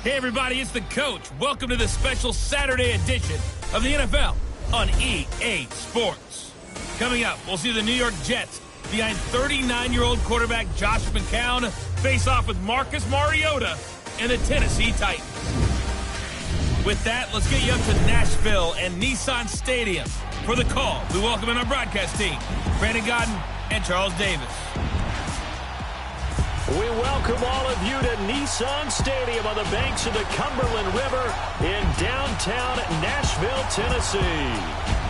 Hey, everybody, it's the Coach. Welcome to the special Saturday edition of the NFL on EA Sports. Coming up, we'll see the New York Jets behind 39-year-old quarterback Josh McCown face off with Marcus Mariota and the Tennessee Titans. With that, let's get you up to Nashville and Nissan Stadium for the call. We welcome in our broadcast team, Brandon Godden and Charles Davis. We welcome all of you to Nissan Stadium on the banks of the Cumberland River in downtown Nashville, Tennessee.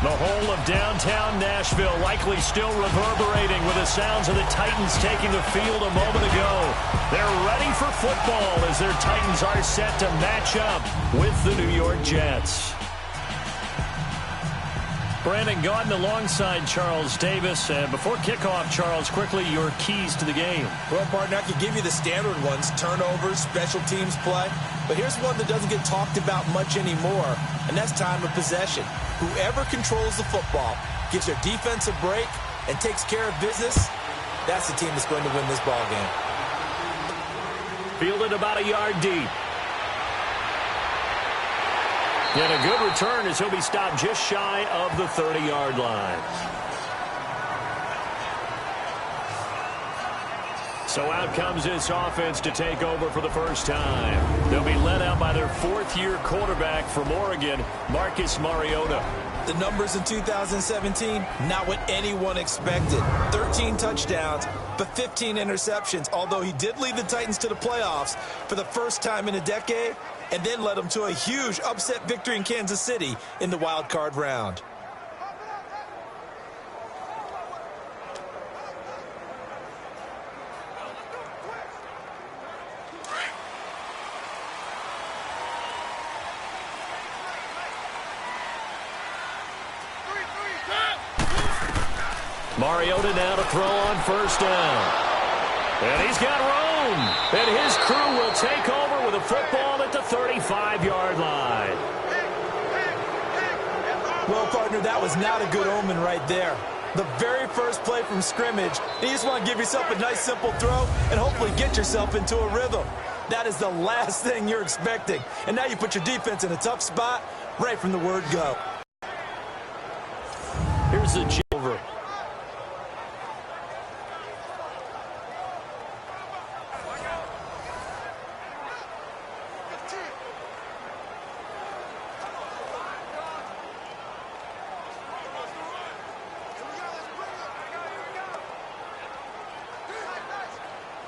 The whole of downtown Nashville likely still reverberating with the sounds of the Titans taking the field a moment ago. They're ready for football as their Titans are set to match up with the New York Jets. Brandon Gaudin alongside Charles Davis. Before kickoff, Charles, quickly your keys to the game. Well, partner, I can give you the standard ones, turnovers, special teams play. But here's one that doesn't get talked about much anymore, and that's time of possession. Whoever controls the football, gives their defense a break, and takes care of business, that's the team that's going to win this ball game. Fielded about a yard deep. And a good return as he'll be stopped just shy of the 30-yard line. So out comes this offense to take over for the first time. They'll be led out by their fourth-year quarterback from Oregon, Marcus Mariota. The numbers in 2017, not what anyone expected. 13 touchdowns, but 15 interceptions, although he did lead the Titans to the playoffs for the first time in a decade, and then led them to a huge upset victory in Kansas City in the wild card round. Mariota now to throw on first down. And he's got room. And his crew will take over with a football at the 35-yard line. Well, partner, that was not a good omen right there. The very first play from scrimmage, you just want to give yourself a nice, simple throw and hopefully get yourself into a rhythm. That is the last thing you're expecting. And now you put your defense in a tough spot right from the word go. Here's the over.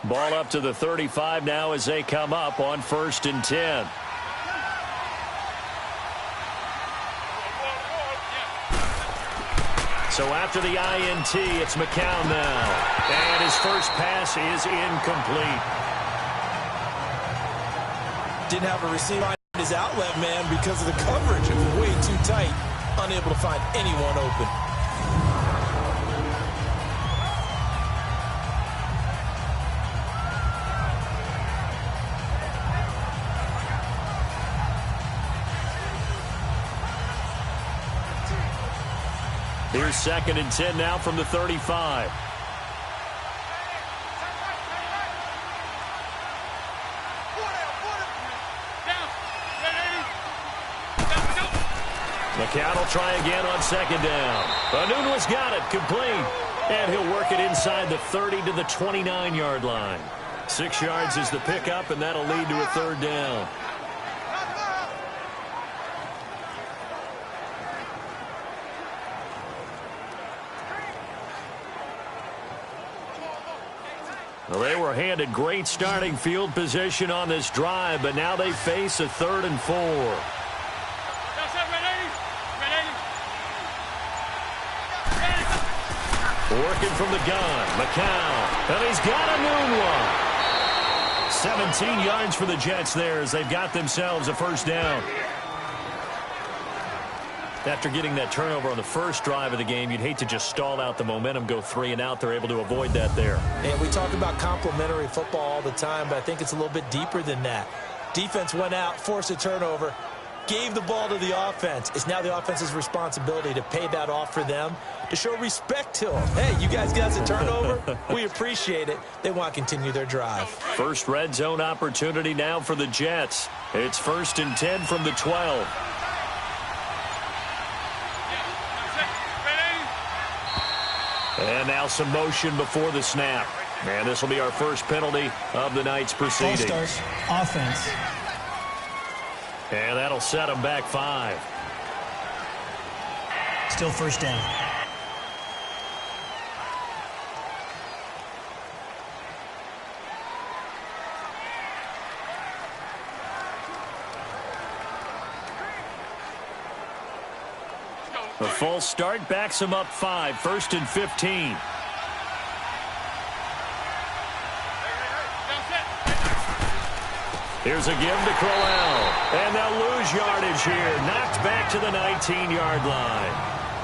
Ball up to the 35 now as they come up on 1st and 10. So after the INT, it's McCown now. And his first pass is incomplete. Didn't have a receiver find his outlet man because of the coverage. It was way too tight. Unable to find anyone open. Here's 2nd and 10 now from the 35. McCown will try again on 2nd down. Anunwa's got it, complete. And he'll work it inside the 30 to the 29-yard line. 6 yards is the pickup, and that'll lead to a 3rd down. Well, they were handed great starting field position on this drive, but now they face a 3rd and 4. Working from the gun, McCown, and he's got a new one. 17 yards for the Jets there as they've got themselves a 1st down. After getting that turnover on the first drive of the game, you'd hate to just stall out the momentum, go 3 and out. They're able to avoid that there. And we talk about complementary football all the time, but I think it's a little bit deeper than that. Defense went out, forced a turnover, gave the ball to the offense. It's now the offense's responsibility to pay that off for them, to show respect to them. Hey, you guys got a turnover? We appreciate it. They want to continue their drive. First red zone opportunity now for the Jets. It's 1st and 10 from the 12. And now some motion before the snap. And this will be our first penalty of the night's proceedings. All stars, offense. And that'll set them back 5. Still first down. A false start backs him up 5. 1st and 15. Here's a give to Crowell. And they'll lose yardage here. Knocked back to the 19-yard line.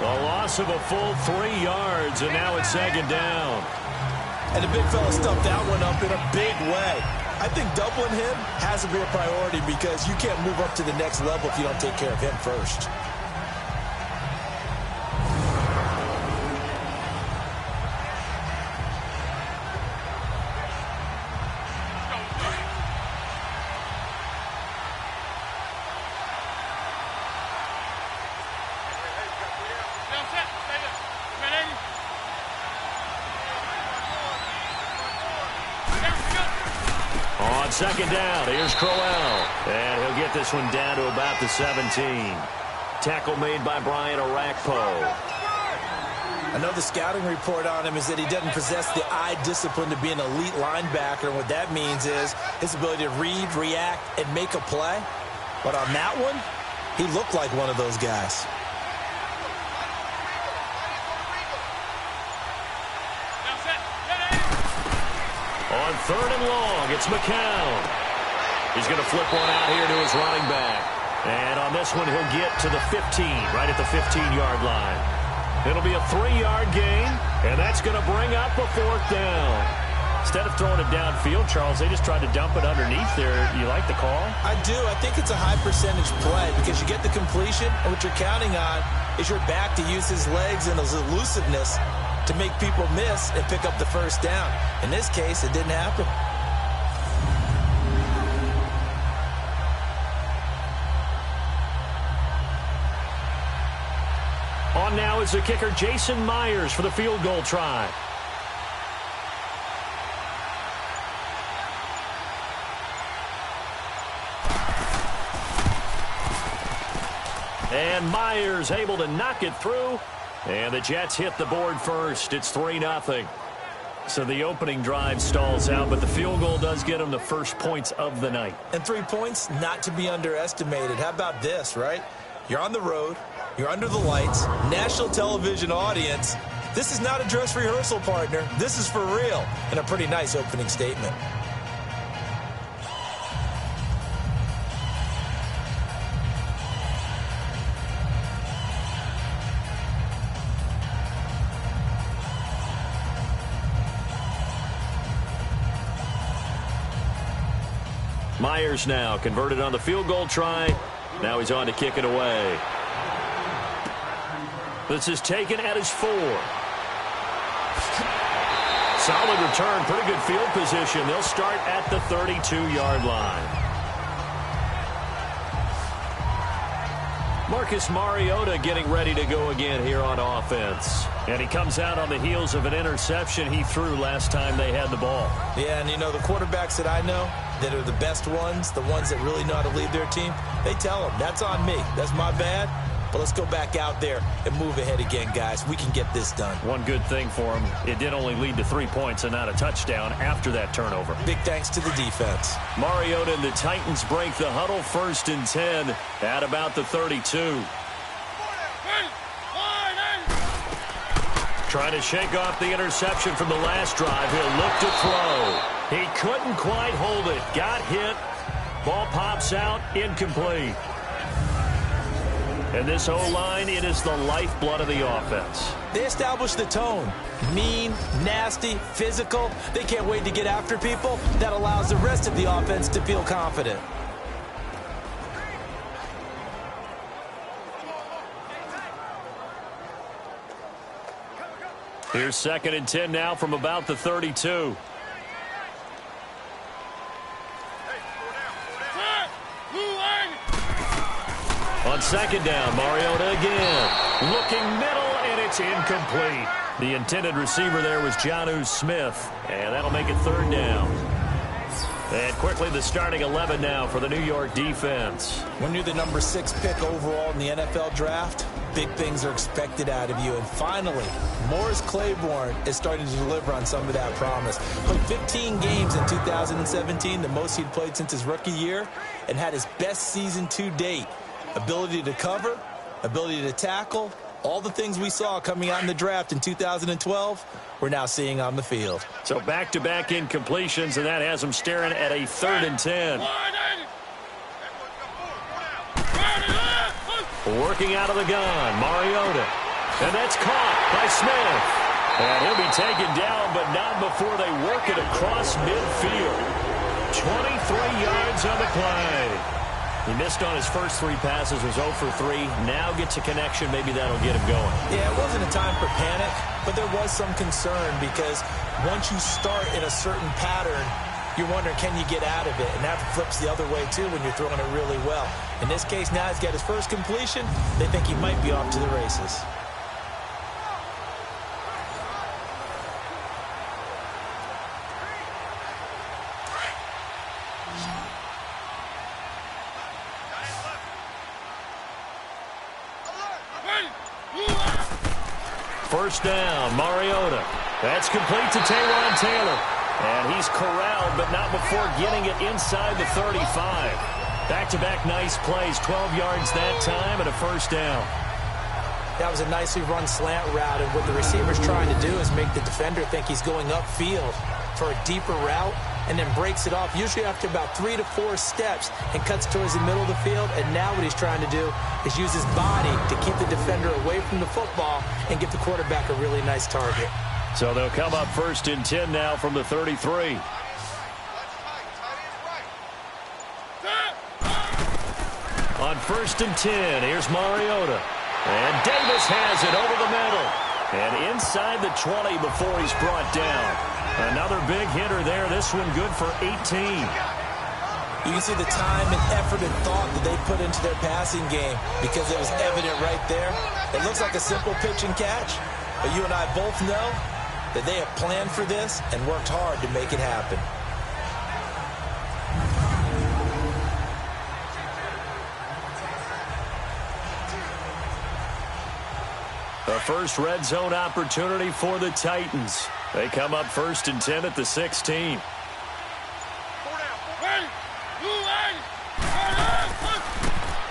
A loss of a full 3 yards, and now it's 2nd down. And the big fella stuffed that one up in a big way. I think doubling him has to be a priority because you can't move up to the next level if you don't take care of him first. On 2nd down, here's Crowell. And he'll get this one down to about the 17. Tackle made by Brian Orakpo. I know the scouting report on him is that he doesn't possess the eye discipline to be an elite linebacker. And what that means is his ability to read, react, and make a play. But on that one, he looked like one of those guys. On 3rd and long, it's McCown. He's going to flip one out here to his running back. And on this one, he'll get to the 15, right at the 15-yard line. It'll be a 3-yard gain, and that's going to bring up a 4th down. Instead of throwing it downfield, Charles, they just tried to dump it underneath there. You like the call? I do. I think it's a high-percentage play because you get the completion, and what you're counting on is your back to use his legs and his elusiveness to make people miss and pick up the 1st down. In this case, it didn't happen. On now is the kicker, Jason Myers, for the field goal try. And Myers able to knock it through. And the Jets hit the board first. It's 3-0. So the opening drive stalls out, but the field goal does get them the first points of the night. And 3 points, not to be underestimated. How about this, right? You're on the road. You're under the lights. National television audience. This is not a dress rehearsal, partner. This is for real. And a pretty nice opening statement. Myers now converted on the field goal try. Now he's on to kick it away. This is taken at his 4. Solid return, pretty good field position. They'll start at the 32-yard line. Marcus Mariota getting ready to go again here on offense. And he comes out on the heels of an interception he threw last time they had the ball. Yeah, and you know, the quarterbacks that I know that are the best ones, the ones that really know how to lead their team, they tell them, that's on me. That's my bad. But let's go back out there and move ahead again, guys. We can get this done. One good thing for him, it did only lead to 3 points and not a touchdown after that turnover. Big thanks to the defense. Mariota and the Titans break the huddle, 1st and 10 at about the 32. Trying to shake off the interception from the last drive. He'll look to throw. He couldn't quite hold it. Got hit. Ball pops out. Incomplete. And this O-line, it is the lifeblood of the offense. They establish the tone. Mean, nasty, physical. They can't wait to get after people. That allows the rest of the offense to feel confident. Here's 2nd and 10 now from about the 32. On 2nd down, Mariota again. Looking middle, and it's incomplete. The intended receiver there was Jonnu Smith, and that'll make it 3rd down. And quickly the starting 11 now for the New York defense. When you're the number 6 pick overall in the NFL draft, big things are expected out of you. And finally, Morris Claiborne is starting to deliver on some of that promise. Played 15 games in 2017, the most he'd played since his rookie year, and had his best season to date. Ability to cover, ability to tackle, all the things we saw coming out in the draft in 2012, we're now seeing on the field. So back-to-back incompletions, and that has him staring at a 3rd and 10. Working out of the gun, Mariota. And that's caught by Smith. And he'll be taken down, but not before they work it across midfield. 23 yards on the play. He missed on his first 3 passes, was 0 for 3. Now gets a connection. Maybe that'll get him going. Yeah, it wasn't a time for panic, but there was some concern because once you start in a certain pattern, you're wondering, can you get out of it? And that flips the other way, too, when you're throwing it really well. In this case, now he's got his first completion. They think he might be off to the races. First down, Mariota. That's complete to Taywan Taylor. And he's corralled, but not before getting it inside the 35. Back-to-back nice plays, 12 yards that time, and a first down. That was a nicely run slant route, and what the receiver's trying to do is make the defender think he's going upfield for a deeper route, and then breaks it off, usually after about 3 to 4 steps, and cuts towards the middle of the field. And now what he's trying to do is use his body to keep the defender away from the football and give the quarterback a really nice target. So they'll come up 1st and 10 now from the 33. On 1st and 10, here's Mariota. And Davis has it over the middle. And inside the 20 before he's brought down. Another big hitter there. This one good for 18. You can see the time and effort and thought that they put into their passing game because it was evident right there. It looks like a simple pitch and catch, but you and I both know that they have planned for this and worked hard to make it happen. The first red zone opportunity for the Titans. They come up 1st and 10 at the 16.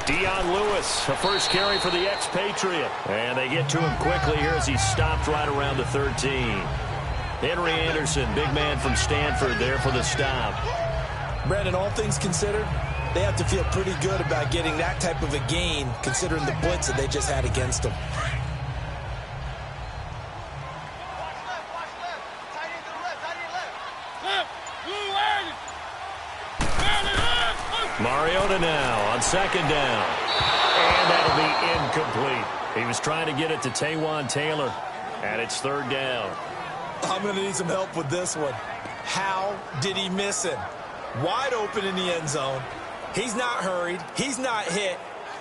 Dion Lewis, a first carry for the expatriate. And they get to him quickly here as he stopped right around the 13. Henry Anderson, big man from Stanford, there for the stop. Brandon, all things considered, they have to feel pretty good about getting that type of a gain considering the blitz that they just had against them. Mariota now on 2nd down. And that'll be incomplete. He was trying to get it to Taywan Taylor. And it's 3rd down. I'm going to need some help with this one. How did he miss him? Wide open in the end zone. He's not hurried. He's not hit.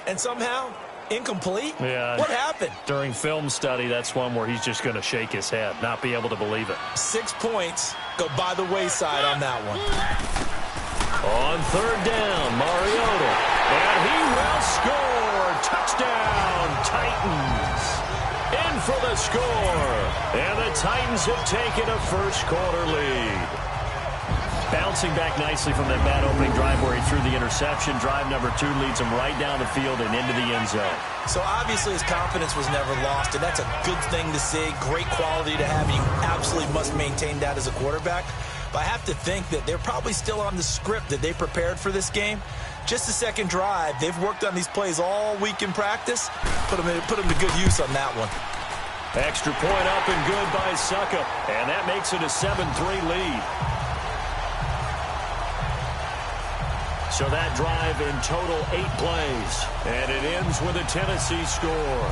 And somehow, incomplete? Yeah. What happened? During film study, that's one where he's just going to shake his head, not be able to believe it. 6 points go by the wayside on that one. On 3rd down, Mariota. And he will score. Touchdown, Titans. In for the score. And the Titans have taken a first-quarter lead. Bouncing back nicely from that bad opening drive where he threw the interception. Drive number 2 leads him right down the field and into the end zone. So obviously his confidence was never lost, and that's a good thing to see. Great quality to have, and you absolutely must maintain that as a quarterback. But I have to think that they're probably still on the script that they prepared for this game. Just the second drive, they've worked on these plays all week in practice. Put them to good use on that one. Extra point up and good by Suckup. And that makes it a 7-3 lead. So that drive in total 8 plays. And it ends with a Tennessee score.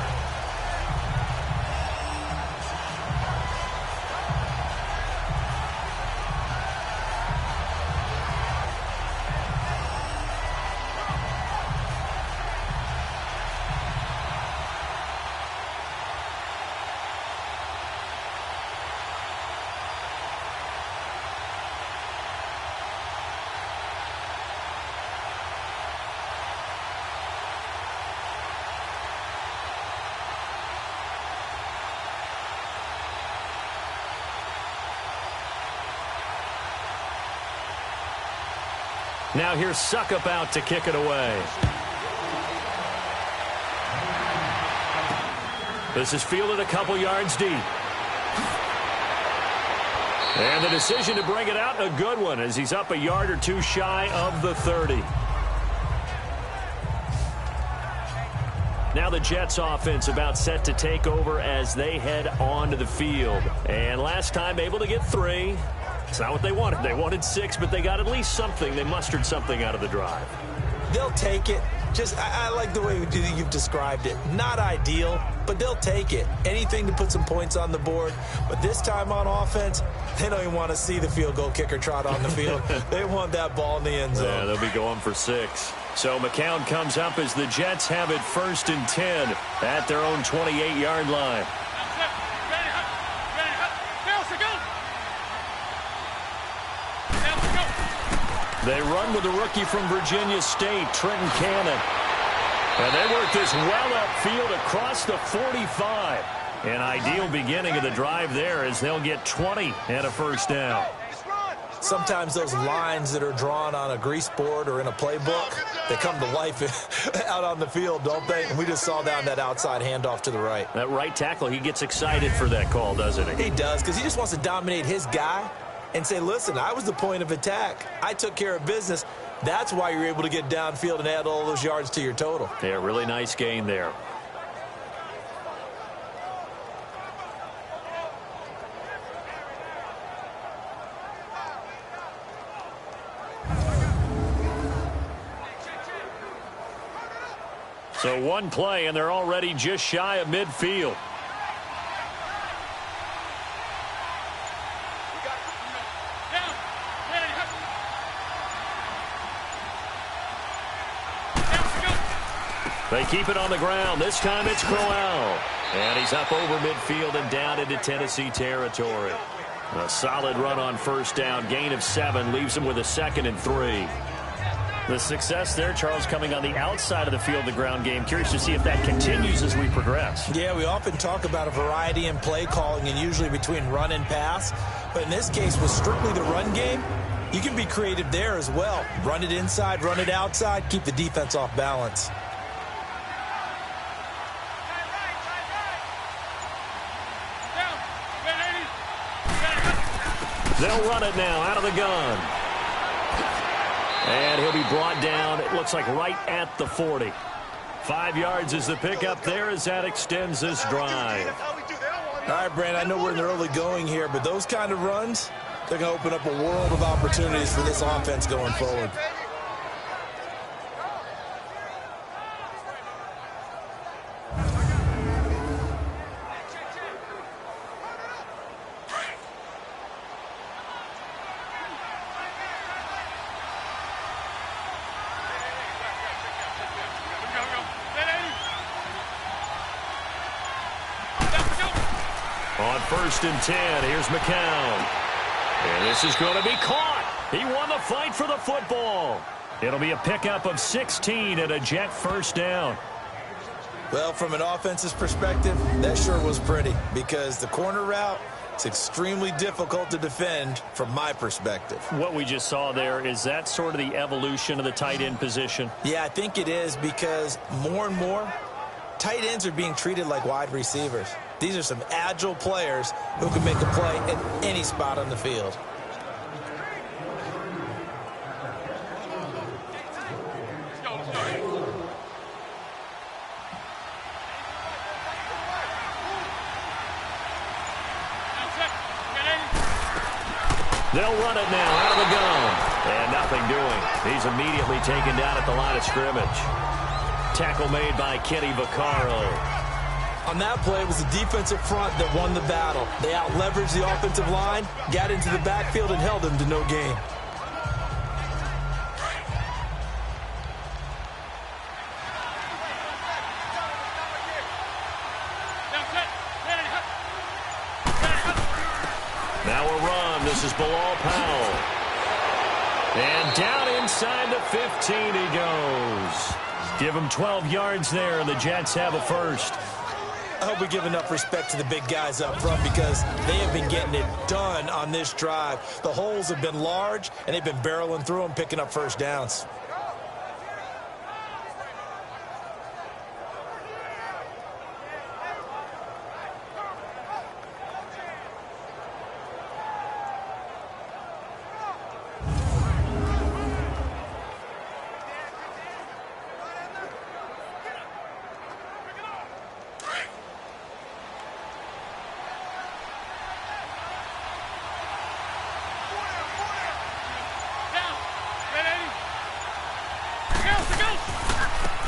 Now here's Suckup out to kick it away. This is fielded a couple yards deep. And the decision to bring it out, a good one, as he's up a yard or two shy of the 30. Now the Jets offense about set to take over as they head onto the field. And last time able to get 3. It's not what they wanted. They wanted 6, but they got at least something. They mustered something out of the drive. They'll take it. I like the way you've described it. Not ideal, but they'll take it. Anything to put some points on the board. But this time on offense, they don't even want to see the field goal kicker trot on the field. They want that ball in the end zone. Yeah, they'll be going for 6. So McCown comes up as the Jets have it 1st and 10 at their own 28-yard line. They run with the rookie from Virginia State, Trenton Cannon. And they work this well upfield across the 45. An ideal beginning of the drive there as they'll get 20 and a first down. Sometimes those lines that are drawn on a grease board or in a playbook, they come to life out on the field, don't they? And we just saw down that outside handoff to the right. That right tackle, he gets excited for that call, doesn't he? He does, because he just wants to dominate his guy and say, listen, I was the point of attack. I took care of business. That's why you're able to get downfield and add all those yards to your total. Yeah, really nice gain there. So one play, and they're already just shy of midfield. They keep it on the ground. This time it's Crowell. And he's up over midfield and down into Tennessee territory. A solid run on first down. Gain of 7 leaves him with a 2nd and 3. The success there, Charles, coming on the outside of the field, the ground game. Curious to see if that continues as we progress. Yeah, we often talk about a variety in play calling and usually between run and pass. But in this case, with strictly the run game, you can be creative there as well. Run it inside, run it outside, keep the defense off balance. They'll run it now out of the gun. And he'll be brought down, it looks like right at the 40. 5 yards is the pickup there as that extends this drive. All right, Brandon, I know we're in the early going here, but those kind of runs, they're going to open up a world of opportunities for this offense going forward. On 1st and 10, here's McCown. And this is going to be caught. He won the fight for the football. It'll be a pickup of 16 and a Jet first down. Well, from an offense's perspective, that sure was pretty because the corner route is extremely difficult to defend from my perspective. What we just saw there, is that sort of the evolution of the tight end position? Yeah, I think it is because more and more, tight ends are being treated like wide receivers. These are some agile players who can make a play at any spot on the field. They'll run it now out of the gun. And nothing doing. He's immediately taken down at the line of scrimmage. Tackle made by Kenny Vaccaro. On that play, it was the defensive front that won the battle. They out-leveraged the offensive line, got into the backfield, and held them to no gain. Now a run. This is Bilal Powell. And down inside the 15 he goes. Give him 12 yards there, and the Jets have a first. I hope we give enough respect to the big guys up front because they have been getting it done on this drive. The holes have been large, and they've been barreling through them, picking up first downs.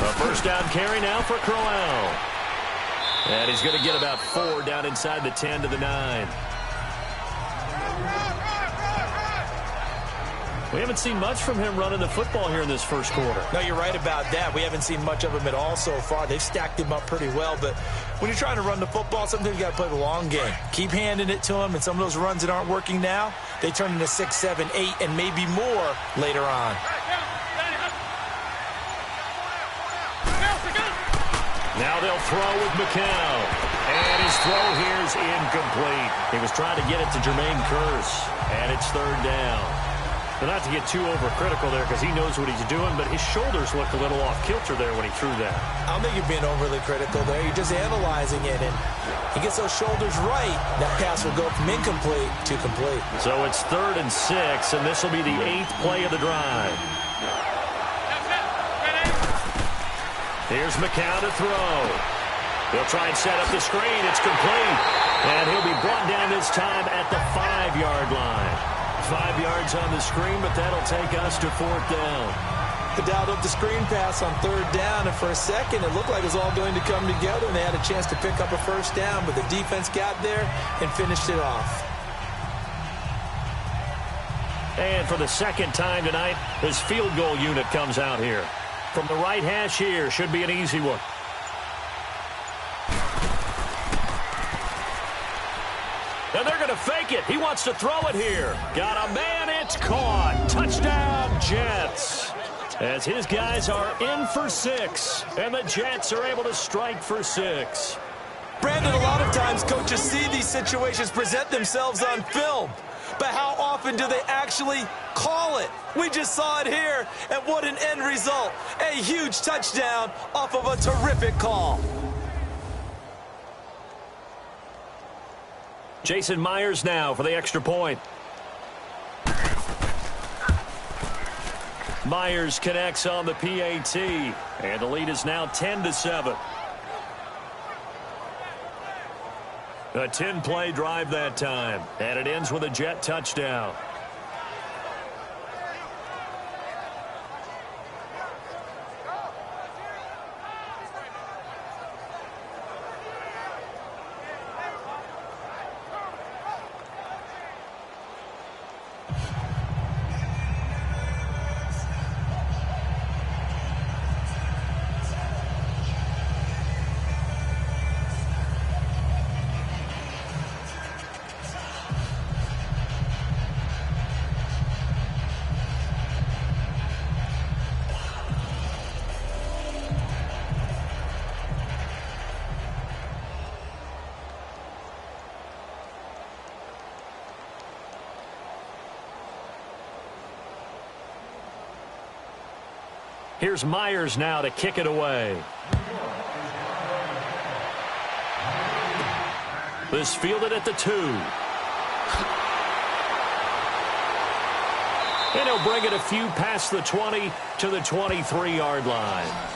A first down carry now for Crowell. And he's going to get about 4 down inside the 10 to the 9. We haven't seen much from him running the football here in this first quarter. No, you're right about that. We haven't seen much of him at all so far. They've stacked him up pretty well, but when you're trying to run the football, sometimes you got to play the long game. Keep handing it to him, and some of those runs that aren't working now, they turn into 6, 7, 8, and maybe more later on. Now they'll throw with McCown. And his throw here is incomplete. He was trying to get it to Jermaine Kearse. And it's 3rd down. But not to get too overcritical there because he knows what he's doing, but his shoulders looked a little off kilter there when he threw that. I don't think you're being overly critical there. You're just analyzing it, and he gets those shoulders right. That pass will go from incomplete to complete. So it's 3rd and 6, and this will be the 8th play of the drive. Here's McCown to throw. He'll try and set up the screen. It's complete. And he'll be brought down this time at the 5-yard line. 5 yards on the screen, but that'll take us to 4th down. They dialed up the screen pass on 3rd down, and for a second it looked like it was all going to come together, and they had a chance to pick up a first down, but the defense got there and finished it off. And for the second time tonight, this field goal unit comes out here. From the right hash here, should be an easy one. And they're going to fake it. He wants to throw it here. Got a man, it's caught. Touchdown, Jets. As his guys are in for 6, and the Jets are able to strike for 6. Brandon, a lot of times coaches see these situations present themselves on film. But how often do they actually call it? We just saw it here, and what an end result. A huge touchdown off of a terrific call. Jason Myers now for the extra point. Myers connects on the PAT, and the lead is now 10-7. A 10-play drive that time, and it ends with a Jet touchdown. Here's Myers now to kick it away. This fielded at the 2. And he'll bring it a few past the 20 to the 23-yard line.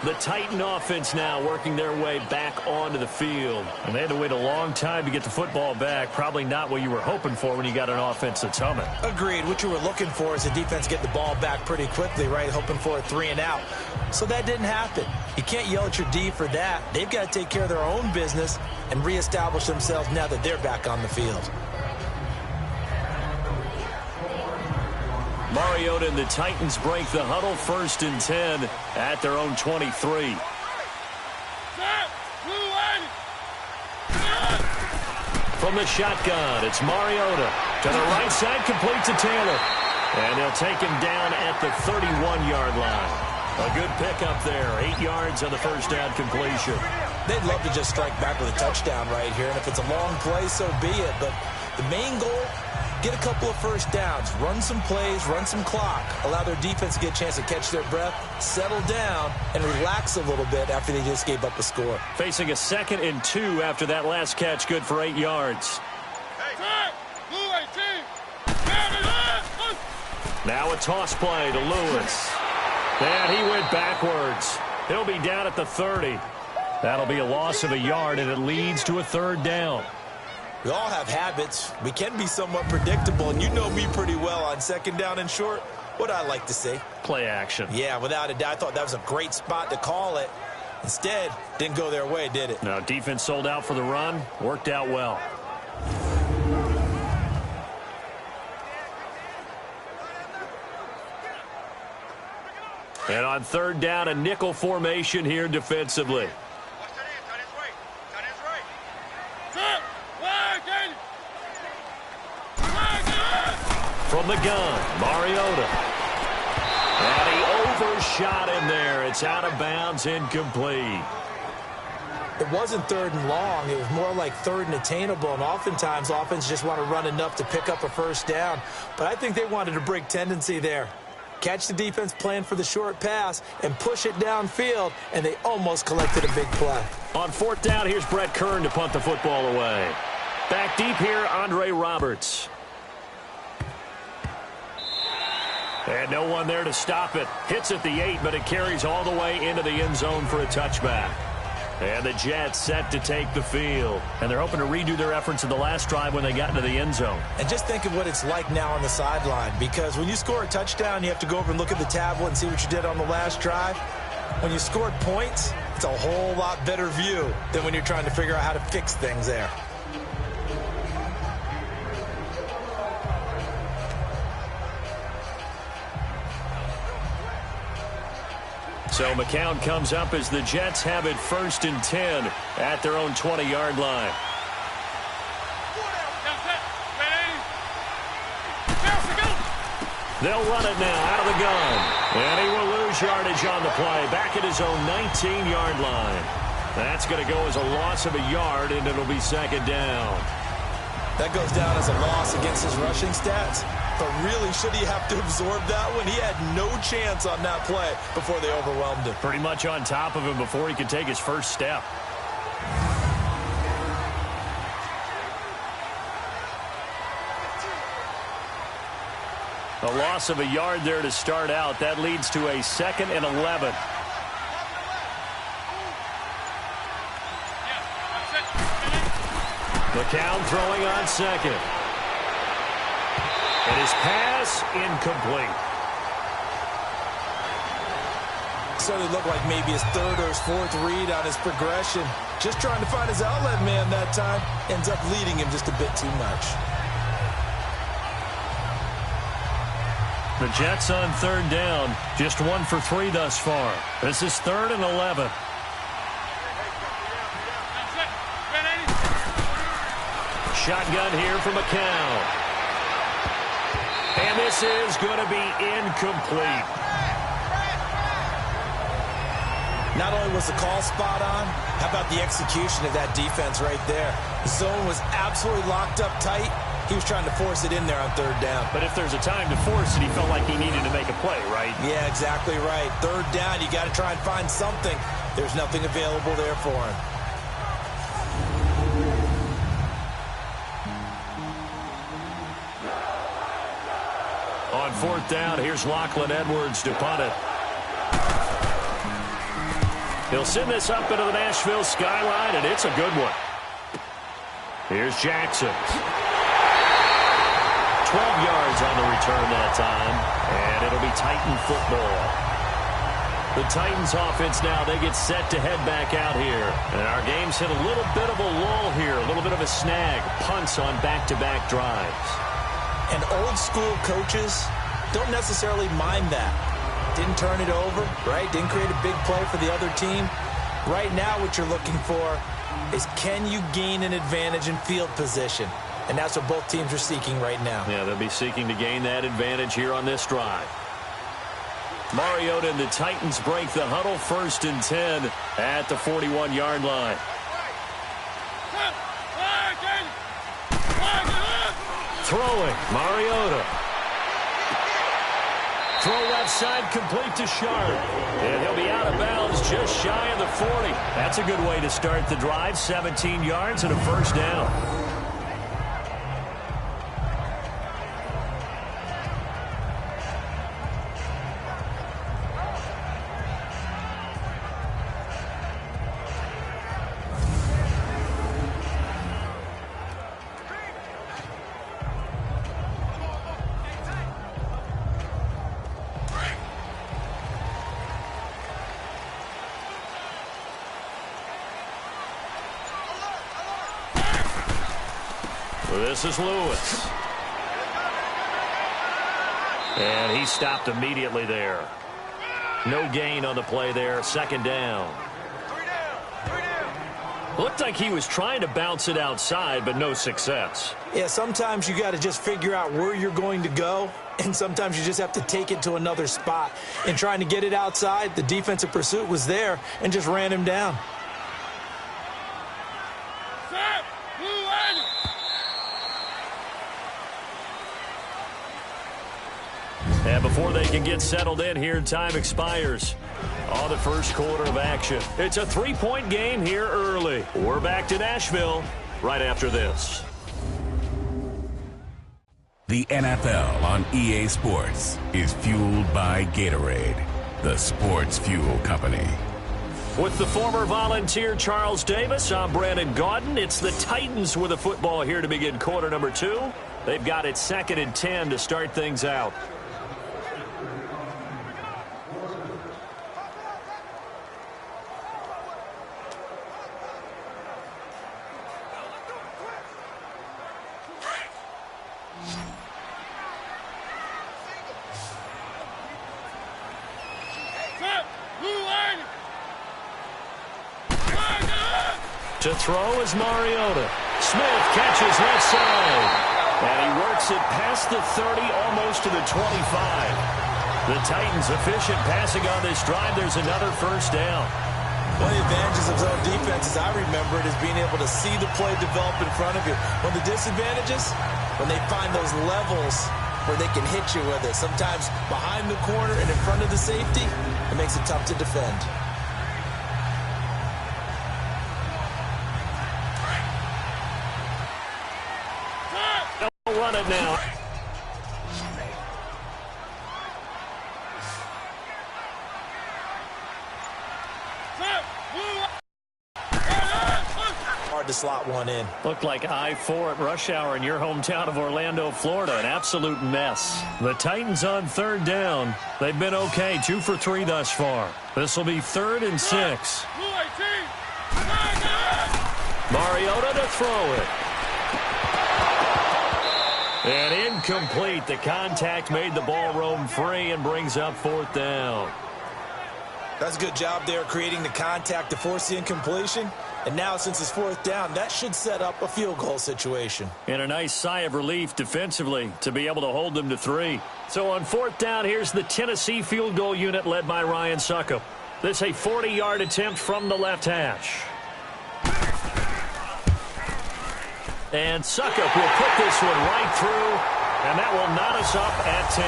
The Titan offense now working their way back onto the field. And they had to wait a long time to get the football back. Probably not what you were hoping for when you got an offense that's humming. Agreed. What you were looking for is the defense get the ball back pretty quickly, right? Hoping for a 3 and out. So that didn't happen. You can't yell at your D for that. They've got to take care of their own business and reestablish themselves now that they're back on the field. Mariota and the Titans break the huddle, 1st and 10 at their own 23. From the shotgun, it's Mariota. To the right side, complete to Taylor. And they'll take him down at the 31-yard line. A good pickup there. 8 yards on the first down completion. They'd love to just strike back with a touchdown right here, and if it's a long play, so be it. But the main goal, get a couple of first downs, run some plays, run some clock, allow their defense to get a chance to catch their breath, settle down, and relax a little bit after they just gave up a score. Facing a 2nd and 2 after that last catch, good for 8 yards. Now a toss play to Lewis. And he went backwards. He'll be down at the 30. That'll be a loss of a yard, and it leads to a 3rd down. We all have habits. We can be somewhat predictable, and you know me pretty well on 2nd down and short. What I like to say? Play action. Yeah, without a doubt. I thought that was a great spot to call it. Instead, didn't go their way, did it? No, defense sold out for the run. Worked out well. And on 3rd down, a nickel formation here defensively. From the gun, Mariota. And he overshot him there. It's out of bounds, incomplete. It wasn't 3rd and long. It was more like 3rd and attainable, and oftentimes offense just want to run enough to pick up a first down. But I think they wanted to break tendency there. Catch the defense plan for the short pass and push it downfield, and they almost collected a big play. On 4th down, here's Brett Kern to punt the football away. Back deep here, Andre Roberts. And no one there to stop it. Hits at the 8, but it carries all the way into the end zone for a touchback. And the Jets set to take the field. And they're hoping to redo their efforts in the last drive when they got into the end zone. And just think of what it's like now on the sideline, because when you score a touchdown, you have to go over and look at the tablet and see what you did on the last drive. When you scored points, it's a whole lot better view than when you're trying to figure out how to fix things there. So McCown comes up as the Jets have it 1st and 10 at their own 20-yard line. They'll run it now out of the gun. And he will lose yardage on the play. Back at his own 19-yard line. That's going to go as a loss of a yard, and it'll be 2nd down. That goes down as a loss against his rushing stats. But really, should he have to absorb that one? He had no chance on that play before they overwhelmed him. Pretty much on top of him before he could take his first step. A loss of a yard there to start out. That leads to a 2nd and 11. McCown throwing on 2nd. And his pass incomplete. Certainly looked like maybe his 3rd or his 4th read on his progression. Just trying to find his outlet man that time. Ends up leading him just a bit too much. The Jets on 3rd down. Just 1 for 3 thus far. This is 3rd and 11. Shotgun here for McCown. And this is going to be incomplete. Not only was the call spot on, how about the execution of that defense right there? The zone was absolutely locked up tight. He was trying to force it in there on 3rd down. But if there's a time to force it, he felt like he needed to make a play, right? Yeah, exactly right. 3rd down, you got to try and find something. There's nothing available there for him. On 4th down, here's Lachlan Edwards to punt it. He'll send this up into the Nashville skyline, and it's a good one. Here's Jackson. 12 yards on the return that time, and it'll be Titan football. The Titans offense now, they get set to head back out here. And our game's hit a little bit of a lull here, a little bit of a snag. Punts on back-to-back drives. And old-school coaches don't necessarily mind that. Didn't turn it over, right? Didn't create a big play for the other team. Right now what you're looking for is, can you gain an advantage in field position? And that's what both teams are seeking right now. Yeah, they'll be seeking to gain that advantage here on this drive. Mariota and the Titans break the huddle, 1st and 10 at the 41-yard line. Throwing, Mariota. Throw left side, complete to Sharp. And he'll be out of bounds just shy of the 40. That's a good way to start the drive, 17 yards and a 1st down. This is Lewis. And he stopped immediately there. No gain on the play there. 2nd down. Looked like he was trying to bounce it outside, but no success. Yeah, sometimes you got to just figure out where you're going to go, and sometimes you just have to take it to another spot. And trying to get it outside, the defensive pursuit was there and just ran him down. And before they can get settled in here, time expires on the 1st quarter of action. It's a 3-point game here early. We're back to Nashville right after this. The NFL on EA Sports is fueled by Gatorade, the sports fuel company. With the former Volunteer Charles Davis, I'm Brandon Gaudin. It's the Titans with the football here to begin quarter number 2. They've got it 2nd and 10 to start things out. To throw is Mariota. Smith catches left side. And he works it past the 30, almost to the 25. The Titans efficient passing on this drive. There's another 1st down. One of the advantages of zone defense, as I remember it, is being able to see the play develop in front of you. One of the disadvantages, when they find those levels where they can hit you with it. Sometimes behind the corner and in front of the safety, it makes it tough to defend. Run it now. Hard to slot one in. Looked like I-4 at rush hour in your hometown of Orlando, Florida. An absolute mess. The Titans on 3rd down. They've been okay, 2 for 3 thus far. This will be 3rd and 6. Mariota to throw it. And incomplete. The contact made the ball roam free and brings up 4th down. That's a good job there creating the contact to force the incompletion. And now since it's 4th down, that should set up a field goal situation. And a nice sigh of relief defensively to be able to hold them to 3. So on 4th down, here's the Tennessee field goal unit led by Ryan Succop. This a 40-yard attempt from the left hash. And Succop will put this one right through, and that will knot us up at 10.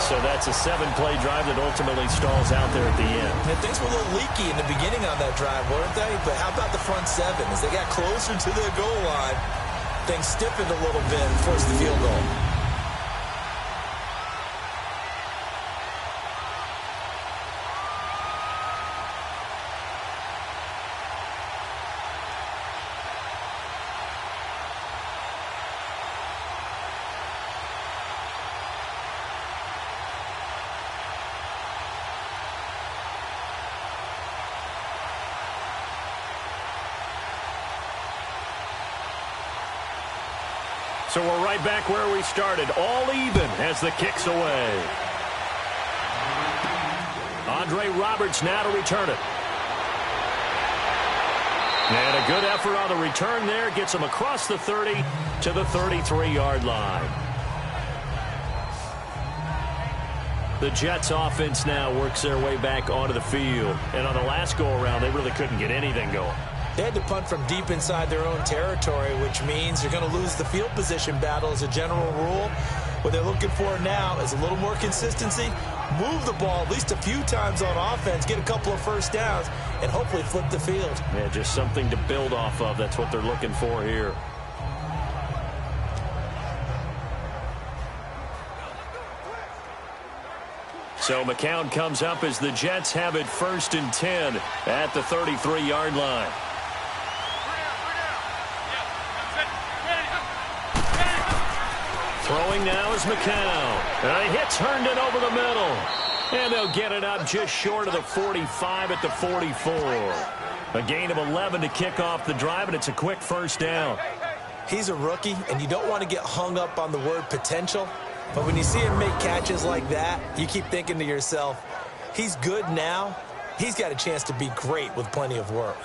So that's a 7-play drive that ultimately stalls out there at the end. And things were a little leaky in the beginning on that drive, weren't they? But how about the front 7? As they got closer to the goal line, things stiffened a little bit and forced the field goal. So we're right back where we started, all even as the kick's away. Andre Roberts now to return it. And a good effort on the return there gets him across the 30 to the 33-yard line. The Jets offense now works their way back onto the field. And on the last go-around, they really couldn't get anything going. They had to punt from deep inside their own territory, which means you're going to lose the field position battle as a general rule. What they're looking for now is a little more consistency, move the ball at least a few times on offense, get a couple of first downs, and hopefully flip the field. Yeah, just something to build off of. That's what they're looking for here. So McCown comes up as the Jets have it 1st and 10 at the 33-yard line. Throwing now is McCown. And he hits Herndon over the middle. And they'll get it up just short of the 45 at the 44. A gain of 11 to kick off the drive, and it's a quick first down. He's a rookie, and you don't want to get hung up on the word potential. But when you see him make catches like that, you keep thinking to yourself, he's good now. He's got a chance to be great with plenty of work.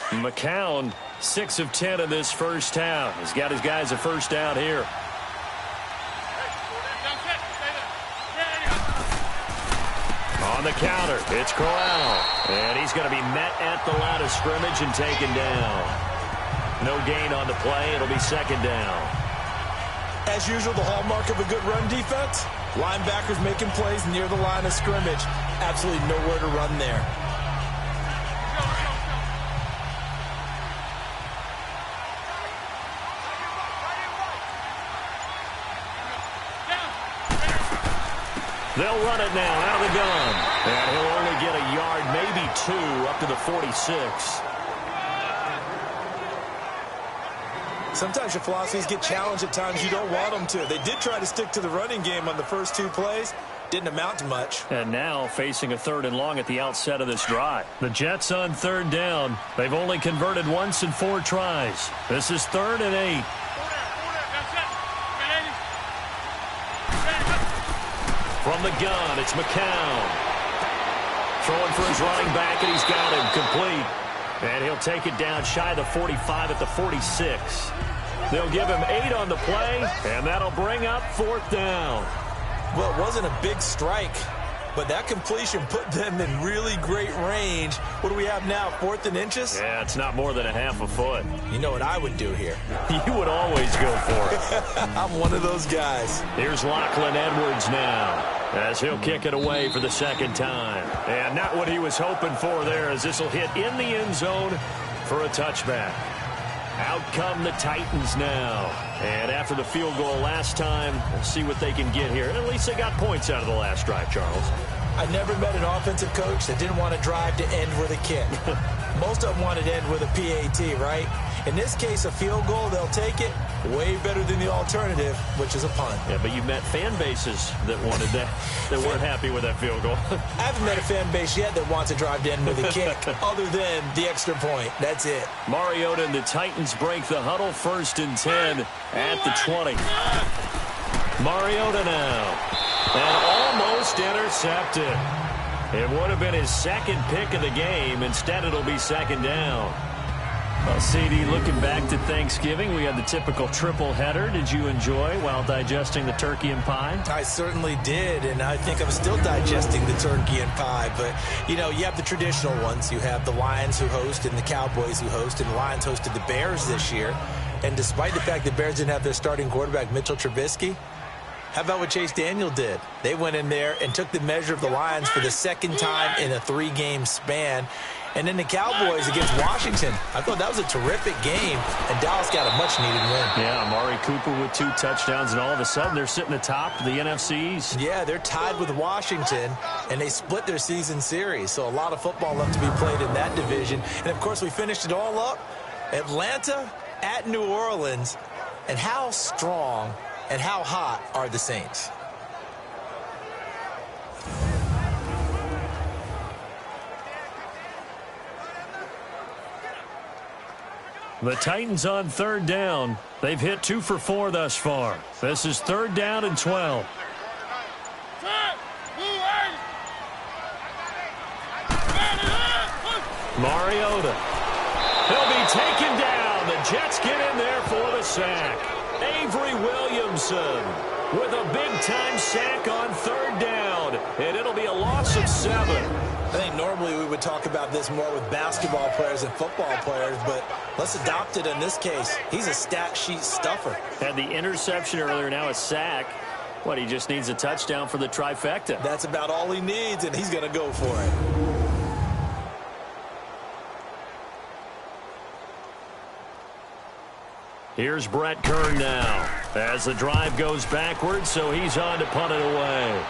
McCown, 6 of 10 in this first half. He's got his guys a first down here. On the counter, it's Corral. And he's going to be met at the line of scrimmage and taken down. No gain on the play. It'll be second down. As usual, the hallmark of a good run defense, linebackers making plays near the line of scrimmage. Absolutely nowhere to run there. They'll run it now out of the gun. And he'll only get a yard, maybe 2, up to the 46. Sometimes your philosophies get challenged at times you don't want them to. They did try to stick to the running game on the first 2 plays. Didn't amount to much. And now facing a 3rd and long at the outset of this drive. The Jets on 3rd down. They've only converted once in 4 tries. This is 3rd and 8. From the gun, it's McCown. Throwing for his running back, and he's got him complete. And he'll take it down shy of the 45 at the 46. They'll give him 8 on the play, and that'll bring up 4th down. Well, it wasn't a big strike, but that completion put them in really great range. What do we have now, 4th and inches? Yeah, it's not more than a half a foot. You know what I would do here? You would always go for it. I'm one of those guys. Here's Lachlan Edwards now, as he'll kick it away for the 2nd time. And not what he was hoping for there, as this will hit in the end zone for a touchback. Out come the Titans now. And after the field goal last time, we'll see what they can get here. And at least they got points out of the last drive, Charles. I never met an offensive coach that didn't want to drive to end with a kick. Most of them wanted to end with a PAT, right? In this case, a field goal, they'll take it. Way better than the alternative, which is a punt. Yeah, but you met fan bases that wanted that, that weren't happy with that field goal. I haven't met a fan base yet that wants to drive to end with a kick, other than the extra point. That's it. Mariota and the Titans break the huddle, 1st and 10 at the 20. Mariota now. And almost intercepted. It would have been his 2nd pick of the game. Instead, it'll be 2nd down. Well, CD, looking back to Thanksgiving, we had the typical triple header. Did you enjoy while digesting the turkey and pie? I certainly did, and I think I'm still digesting the turkey and pie. But, you know, you have the traditional ones. You have the Lions who host and the Cowboys who host, and the Lions hosted the Bears this year. And despite the fact the Bears didn't have their starting quarterback, Mitchell Trubisky, how about what Chase Daniel did? They went in there and took the measure of the Lions for the 2nd time in a 3-game span. And then the Cowboys against Washington. I thought that was a terrific game, and Dallas got a much-needed win. Yeah, Amari Cooper with 2 touchdowns, and all of a sudden they're sitting atop the NFC East. Yeah, they're tied with Washington, and they split their season series. So a lot of football left to be played in that division. And, of course, we finished it all up. Atlanta at New Orleans. And how strong and how hot are the Saints? The Titans on 3rd down. They've hit 2 for 4 thus far. This is 3rd down and 12. Mariota. He'll be taken down. The Jets get in there for the sack. Avery Williamson with a big-time sack on third down. And it'll be a loss of 7. I think normally we would talk about this more with basketball players and football players, but let's adopt it in this case. He's a stat sheet stuffer. Had the interception earlier, now a sack. What, he just needs a touchdown for the trifecta. That's about all he needs, and he's going to go for it. Here's Brett Kern now as the drive goes backwards, so he's on to punt it away.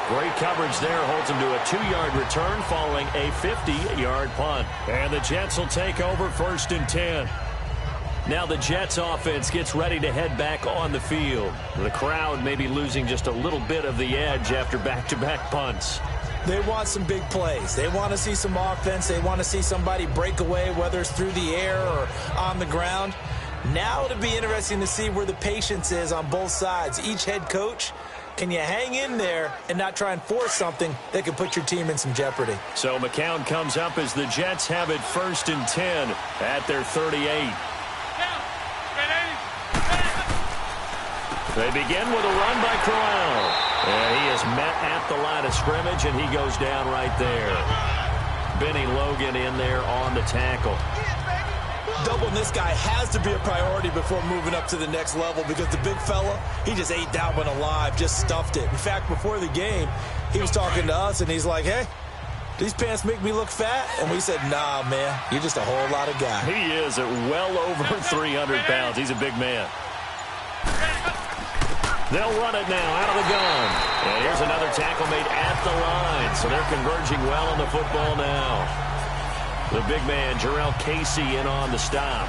Great coverage there, holds him to a 2-yard return following a 50-yard punt. And the Jets will take over 1st and 10. Now the Jets offense gets ready to head back on the field. The crowd may be losing just a little bit of the edge after back-to-back punts. They want some big plays. They want to see some offense. They want to see somebody break away, whether it's through the air or on the ground. Now it'll be interesting to see where the patience is on both sides. Each head coach, can you hang in there and not try and force something that could put your team in some jeopardy? So McCown comes up as the Jets have it 1st and 10 at their 38. They begin with a run by Corral. And he is met at the line of scrimmage, and he goes down right there. Benny Logan in there on the tackle. Doubling this guy has to be a priority before moving up to the next level because the big fella, he just ate that one alive, just stuffed it. In fact, before the game, he was talking to us, and he's like, hey, these pants make me look fat? And we said, nah, man, you're just a whole lot of guy. He is at well over 300 pounds. He's a big man. They'll run it now out of the gun. And here's another tackle made at the line. So they're converging well on the football now. The big man, Jarrell Casey, in on the stop.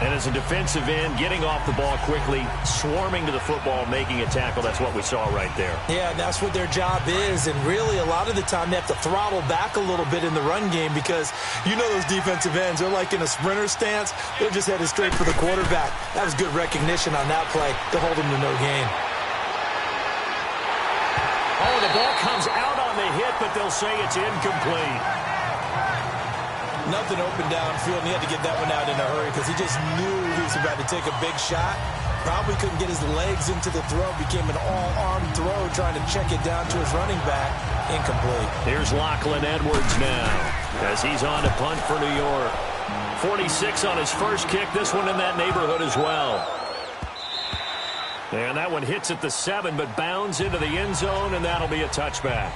And as a defensive end, getting off the ball quickly, swarming to the football, making a tackle. That's what we saw right there. Yeah, that's what their job is. And really, a lot of the time, they have to throttle back a little bit in the run game because you know those defensive ends, they're like in a sprinter stance. They're just headed straight for the quarterback. That was good recognition on that play to hold them to no gain. Oh, the ball comes out on the hit, but they'll say it's incomplete. Nothing open downfield, and he had to get that one out in a hurry because he just knew he was about to take a big shot. Probably couldn't get his legs into the throw. Became an all-arm throw trying to check it down to his running back. Incomplete. Here's Lachlan Edwards now as he's on to punt for New York. 46 on his first kick. This one in that neighborhood as well. And that one hits at the 7, but bounds into the end zone, and that'll be a touchback.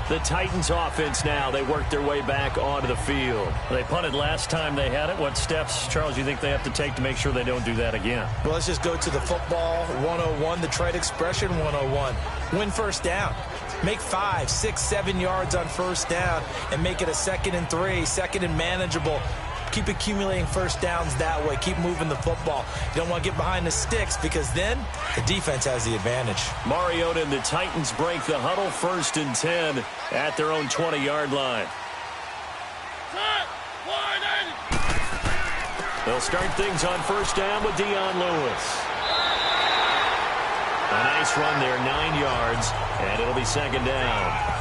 The Titans offense now, they work their way back onto the field. They punted last time they had it. What steps, Charles, you think they have to take to make sure they don't do that again? Well, let's just go to the football 101, the trade expression 101. Win first down. Make 5, 6, 7 yards on first down and make it a 2nd and 3, 2nd and manageable. Keep accumulating first downs that way. Keep moving the football. You don't want to get behind the sticks because then the defense has the advantage. Mariota and the Titans break the huddle 1st and 10 at their own 20-yard line. They'll start things on first down with Dion Lewis. A nice run there, 9 yards, and it'll be 2nd down.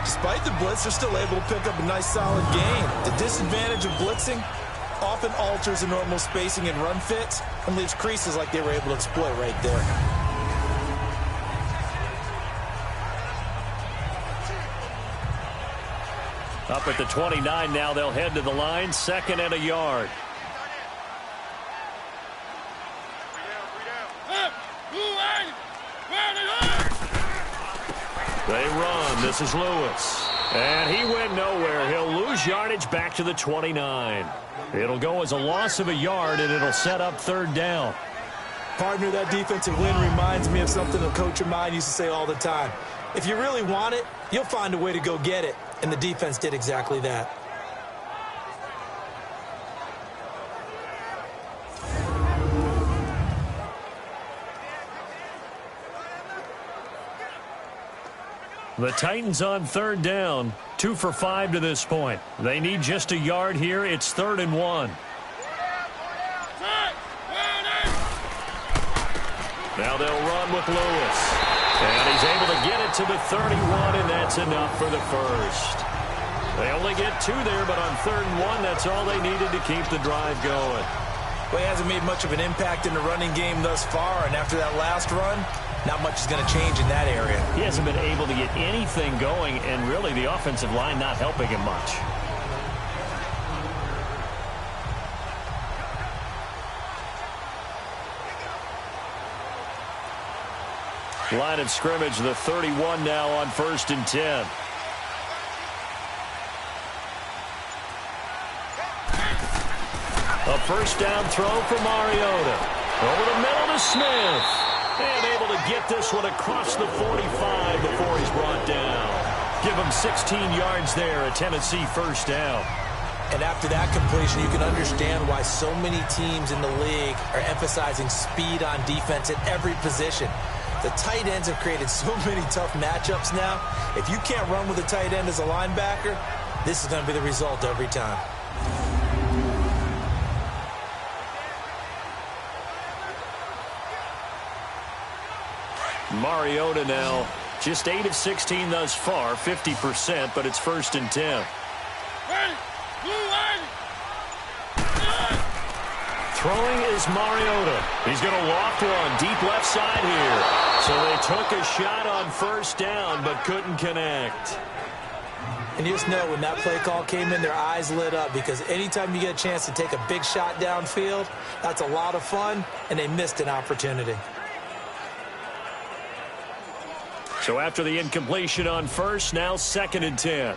Despite the blitz, they're still able to pick up a nice, solid gain. The disadvantage of blitzing often alters the normal spacing and run fits and leaves creases like they were able to exploit right there. Up at the 29 now, they'll head to the line, 2nd and a yard. They run. This is Lewis. And he went nowhere. He'll lose yardage back to the 29. It'll go as a loss of a yard, and it'll set up 3rd down. Partner, that defensive win reminds me of something a coach of mine used to say all the time. If you really want it, you'll find a way to go get it. And the defense did exactly that. The Titans on 3rd down, 2 for 5 to this point. They need just a yard here. It's 3rd and 1. Now they'll run with Lewis. And he's able to get it to the 31, and that's enough for the first. They only get 2 there, but on 3rd and 1, that's all they needed to keep the drive going. Well, he hasn't made much of an impact in the running game thus far, and after that last run, not much is going to change in that area. He hasn't been able to get anything going, and really the offensive line not helping him much. Line of scrimmage, the 31 now on 1st and 10. A first down throw for Mariota. Over the middle to Smith. And able to get this one across the 45 before he's brought down. Give him 16 yards there, a Tennessee first down. And after that completion, you can understand why so many teams in the league are emphasizing speed on defense at every position. The tight ends have created so many tough matchups now. If you can't run with a tight end as a linebacker, this is going to be the result every time. Mariota now just 8 of 16 thus far, 50%, but it's 1st and 10. Throwing is Mariota. He's going to loft one deep left side here. So they took a shot on 1st down, but couldn't connect. And you just know when that play call came in, their eyes lit up, because anytime you get a chance to take a big shot downfield, that's a lot of fun, and they missed an opportunity. So after the incompletion on 1st, now 2nd and 10.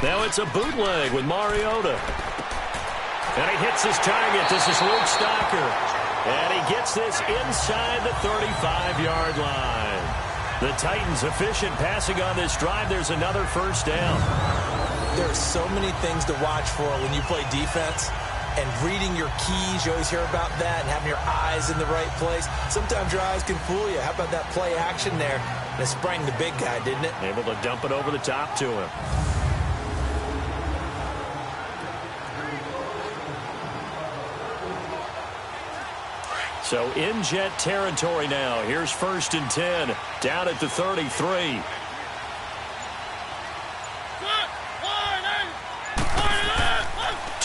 Now it's a bootleg with Mariota. And he hits his target. This is Luke Stocker. And he gets this inside the 35-yard line. The Titans efficient passing on this drive. There's another first down. There are so many things to watch for when you play defense. And reading your keys, you always hear about that, and having your eyes in the right place. Sometimes your eyes can fool you. How about that play action there? And it sprang the big guy, didn't it? Able to dump it over the top to him. So in Jet territory now. Here's 1st and 10, down at the 33.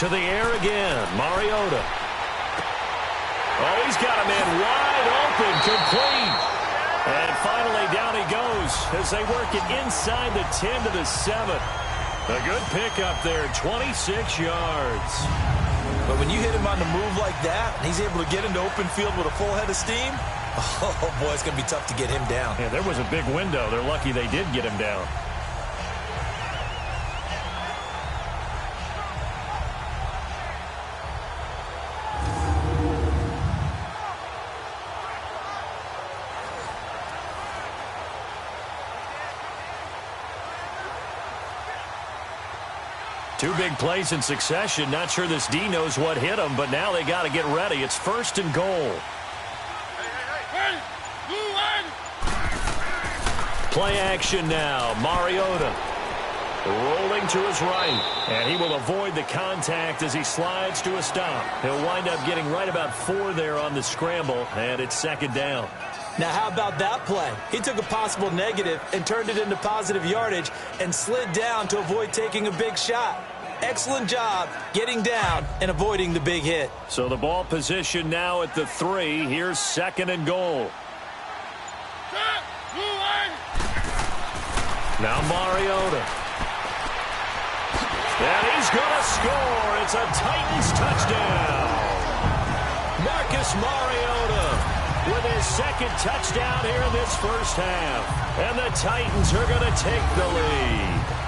To the air again, Mariota. Oh, he's got a man wide open, complete. And finally down he goes as they work it inside the 10 to the 7. A good pickup there, 26 yards. But when you hit him on the move like that, and he's able to get into open field with a full head of steam, oh boy, it's going to be tough to get him down. Yeah, there was a big window. They're lucky they did get him down. Two big plays in succession. Not sure this D knows what hit him, but now they got to get ready. It's 1st and goal. Play action now. Mariota rolling to his right, and he will avoid the contact as he slides to a stop. He'll wind up getting right about 4 there on the scramble, and it's 2nd down. Now, how about that play? He took a possible negative and turned it into positive yardage and slid down to avoid taking a big shot. Excellent job getting down and avoiding the big hit. So the ball position now at the 3. Here's 2nd and goal. Now Mariota. And he's going to score. It's a Titans touchdown. Marcus Mariota with his 2nd touchdown here in this first half. And the Titans are going to take the lead.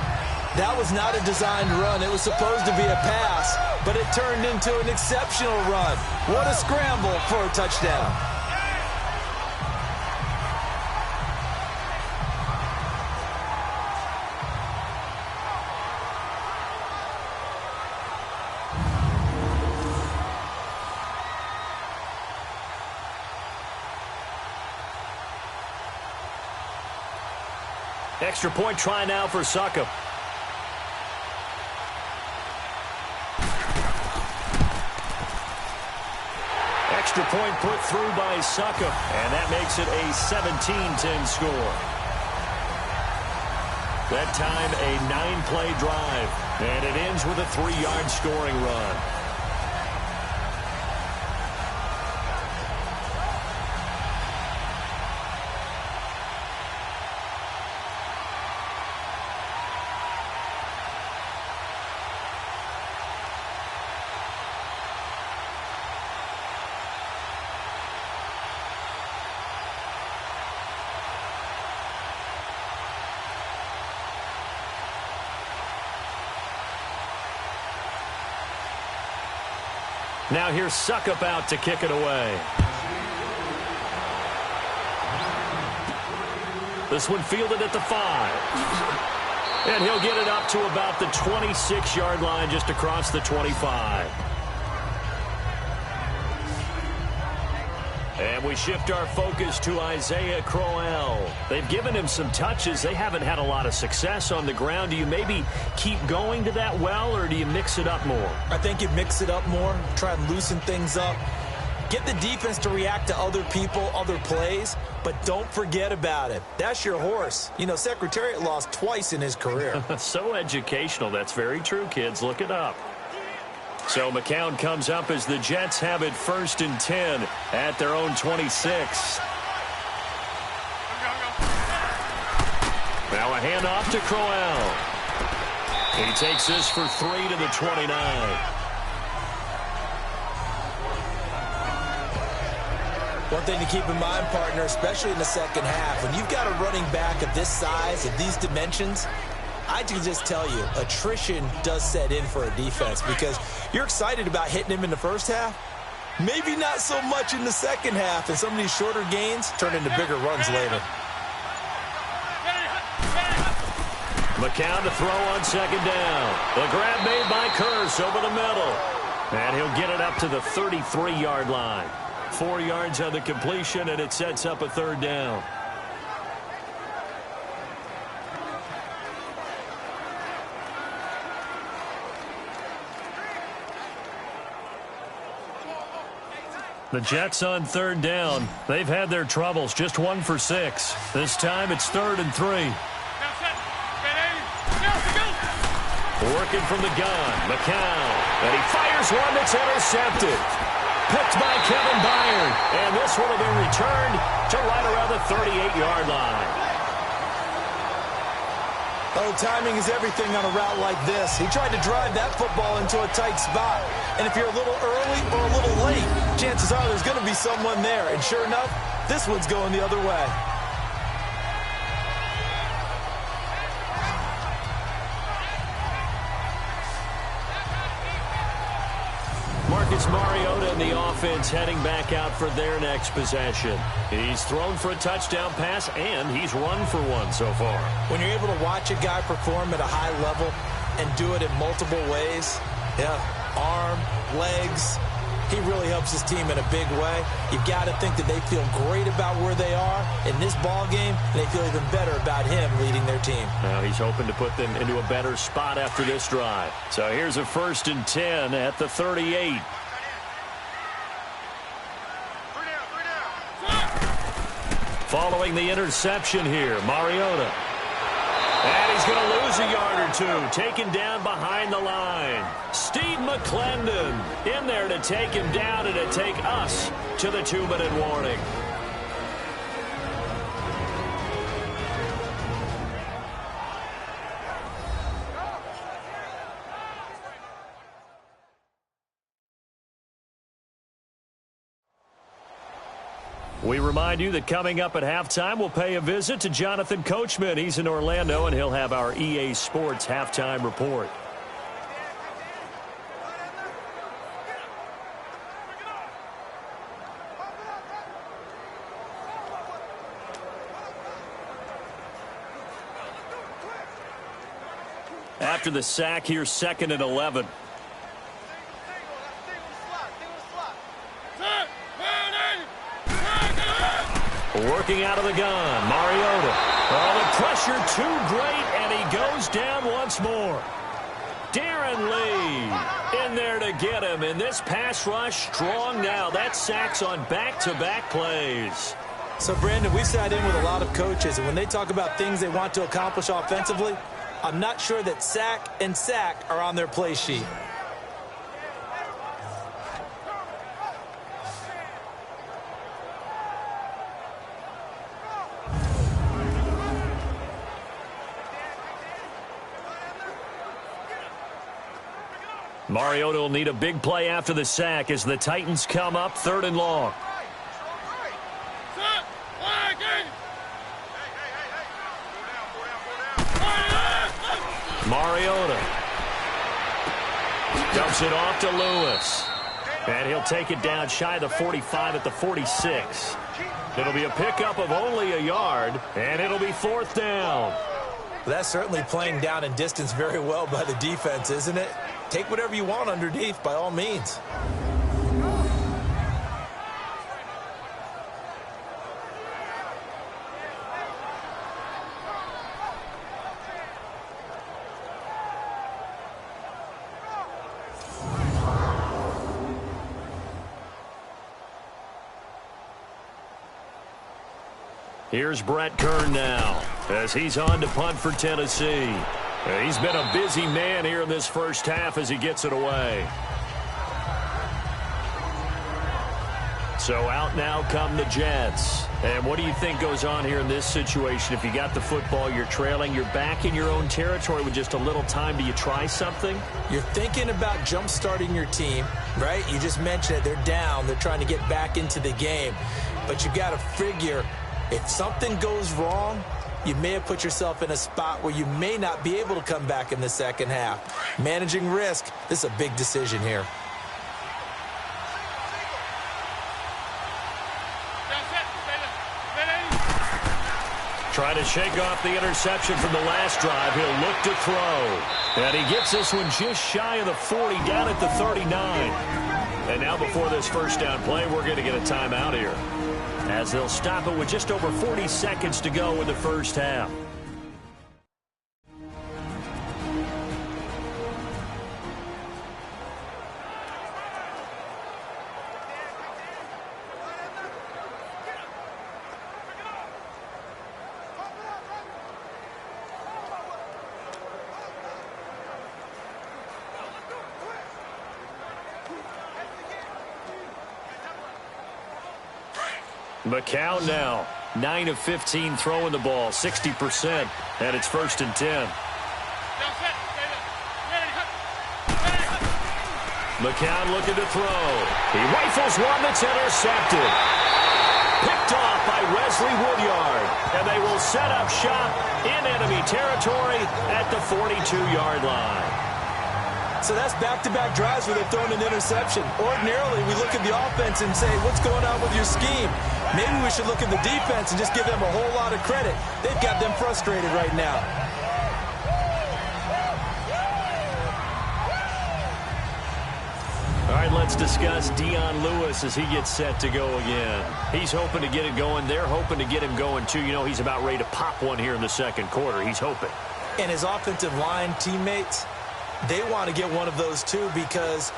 That was not a designed run. It was supposed to be a pass, but it turned into an exceptional run. What a scramble for a touchdown. Extra point try now for Succop. extra point put through by Suckup, and that makes it a 17-10 score. That time, a 9-play drive, and it ends with a 3-yard scoring run. Now here's Suckup out to kick it away. This one fielded at the 5. And he'll get it up to about the 26-yard line, just across the 25. And we shift our focus to Isaiah Crowell. They've given him some touches. They haven't had a lot of success on the ground. Do you maybe keep going to that well, or do you mix it up more? I think you mix it up more, try and loosen things up. Get the defense to react to other people, other plays, but don't forget about it. That's your horse. You know, Secretariat lost twice in his career. So educational. That's very true, kids. Look it up. So McCown comes up as the Jets have it 1st and 10 at their own 26. Now a handoff to Crowell. He takes this for 3 to the 29. One thing to keep in mind, partner, especially in the second half, when you've got a running back of this size, of these dimensions, I can just tell you, attrition does set in for a defense because you're excited about hitting him in the first half. Maybe not so much in the second half, and some of these shorter gains turn into bigger runs later. McCown to throw on 2nd down. The grab made by Kearse over the middle. And he'll get it up to the 33-yard line. 4 yards on the completion, and it sets up a 3rd down. The Jets on 3rd down. They've had their troubles, just 1 for 6. This time it's 3rd and 3. Working from the gun, McCown. And he fires one that's intercepted. Picked by Kevin Byard. And this one will be returned to right around the 38-yard line. Oh, timing is everything on a route like this. He tried to drive that football into a tight spot. And if you're a little early or a little late, chances are there's going to be someone there. And sure enough, this one's going the other way. Marcus Mariota and the offense heading back out for their next possession. He's thrown for a touchdown pass, and he's run for one so far. When you're able to watch a guy perform at a high level and do it in multiple ways, arm, legs, he really helps his team in a big way. You've got to think that they feel great about where they are in this ball game, and they feel even better about him leading their team. Now he's hoping to put them into a better spot after this drive. So here's a 1st and 10 at the 38. Following the interception here, Mariota. And he's going to lose a yard or two, taken down behind the line. Steve McClendon in there to take him down and to take us to the 2-minute warning. We remind you that coming up at halftime, we'll pay a visit to Jonathan Coachman. He's in Orlando, and he'll have our EA Sports halftime report. After the sack, here's 2nd and 11. Working out of the gun, Mariota. Oh, the pressure too great, and he goes down once more. Darren Lee in there to get him, and this pass rush strong now. That's sacks on back-to-back plays. So, Brandon, we sat in with a lot of coaches, and when they talk about things they want to accomplish offensively, I'm not sure that sack and sack are on their play sheet. Mariota will need a big play after the sack as the Titans come up 3rd and long. Mariota dumps it off to Lewis. And he'll take it down shy of the 45 at the 46. It'll be a pickup of only a yard, and it'll be 4th down. That's certainly playing down and distance very well by the defense, isn't it? Take whatever you want underneath, by all means. Here's Brett Kern now as he's on to punt for Tennessee. He's been a busy man here in this first half as he gets it away. So out now come the Jets. And what do you think goes on here in this situation? If you got the football, you're trailing, you're back in your own territory with just a little time. Do you try something? You're thinking about jump-starting your team, right? You just mentioned it. They're down. They're trying to get back into the game. But you got to figure if something goes wrong, you may have put yourself in a spot where you may not be able to come back in the second half. Managing risk, this is a big decision here. Trying to shake off the interception from the last drive. He'll look to throw. And he gets this one just shy of the 40, down at the 39. And now before this first down play, we're going to get a timeout here, as they'll stop it with just over 40 seconds to go in the first half. McCown now, 9 of 15 throwing the ball, 60%, and it's 1st and 10. McCown looking to throw. He rifles one that's intercepted. Picked off by Wesley Woodyard, and they will set up shop in enemy territory at the 42-yard line. So that's back-to-back drives where they're throwing an interception. Ordinarily, we look at the offense and say, what's going on with your scheme? Maybe we should look at the defense and just give them a whole lot of credit. They've got them frustrated right now. All right, let's discuss Dion Lewis as he gets set to go again. He's hoping to get it going. They're hoping to get him going, too. You know, he's about ready to pop one here in the second quarter. He's hoping. And his offensive line teammates, they want to get one of those, too, because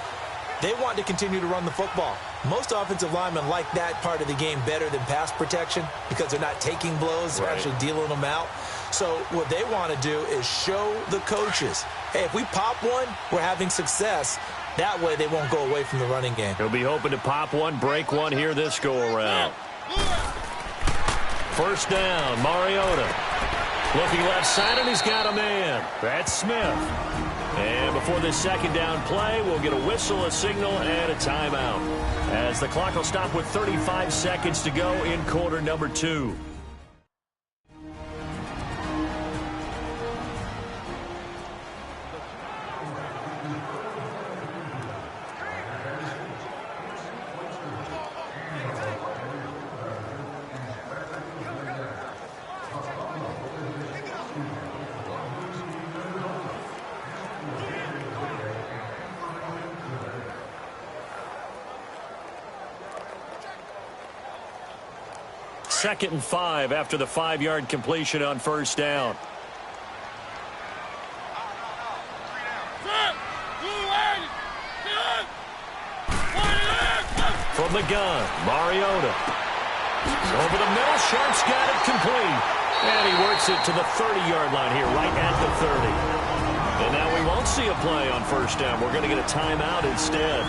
they want to continue to run the football. Most offensive linemen like that part of the game better than pass protection because they're not taking blows. They're actually dealing them out. So what they want to do is show the coaches, hey, if we pop one, we're having success. That way they won't go away from the running game. He'll be hoping to pop one, break one here this go-around. First down, Mariota. Looking left side, and he's got a man. That's Smith. And before this second down play, we'll get a whistle, a signal, and a timeout, as the clock will stop with 35 seconds to go in quarter number 2. Second and 5 after the 5-yard completion on first down. From the gun, Mariota. Over the middle, Sharp's got it complete. And he works it to the 30-yard line here, right at the 30. And now we won't see a play on first down. We're going to get a timeout instead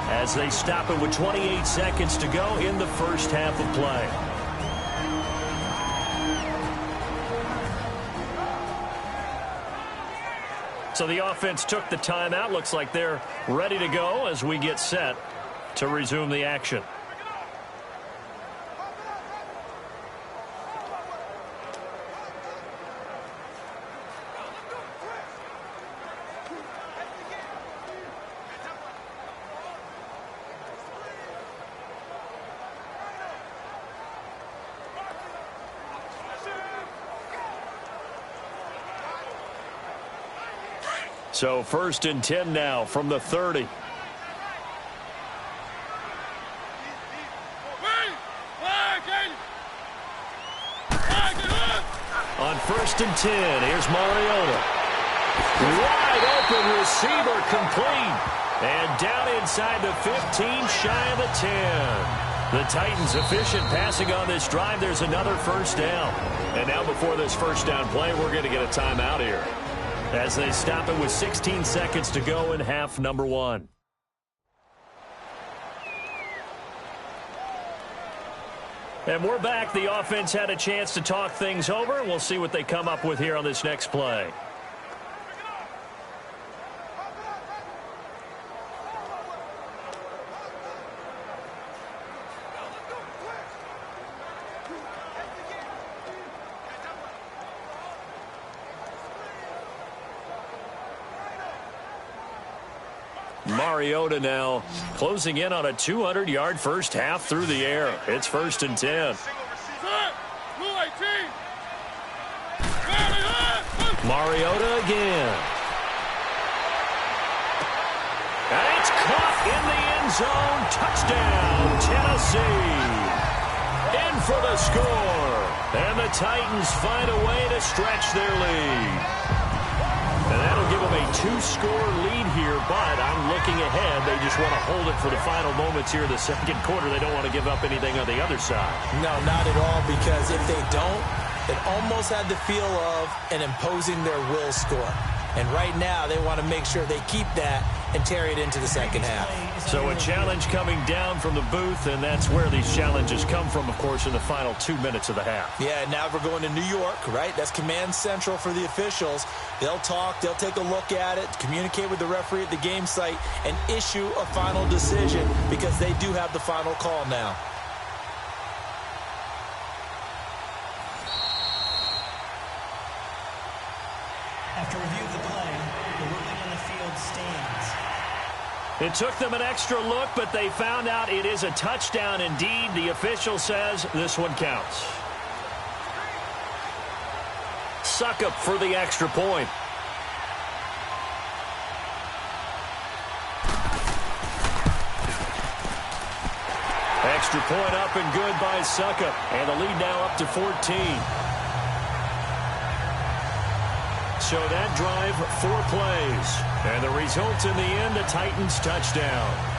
as they stop it with 28 seconds to go in the first half of play. So the offense took the timeout. Looks like they're ready to go as we get set to resume the action. So 1st and 10 now from the 30. On 1st and 10, here's Mariota. Wide open receiver complete. And down inside the 15, shy of the 10. The Titans efficient passing on this drive. There's another first down. And now before this first down play, we're going to get a timeout here as they stop it with 16 seconds to go in half number 1. And we're back. The offense had a chance to talk things over, and we'll see what they come up with here on this next play. Mariota now closing in on a 200-yard first half through the air. It's 1st and 10. Mariota again. And it's caught in the end zone. Touchdown, Tennessee. In for the score. And the Titans find a way to stretch their lead. And that'll give them a 2-score lead here, but I'm looking ahead. They just want to hold it for the final moments here in the second quarter. They don't want to give up anything on the other side. No, not at all, because if they don't, it almost had the feel of an imposing their will score. And right now, they want to make sure they keep that and carry it into the second half. So a challenge coming down from the booth, and that's where these challenges come from, of course, in the final 2 minutes of the half. Yeah, now we're going to New York, right? That's command central for the officials. They'll talk, they'll take a look at it, communicate with the referee at the game site, and issue a final decision because they do have the final call now. After review of the play, the ruling on the field stands. It took them an extra look, but they found out it is a touchdown indeed. The official says this one counts. Suckup for the extra point. Extra point up and good by Suckup. And the lead now up to 14. So that drive, 4 plays. And the result in the end, a Titans touchdown.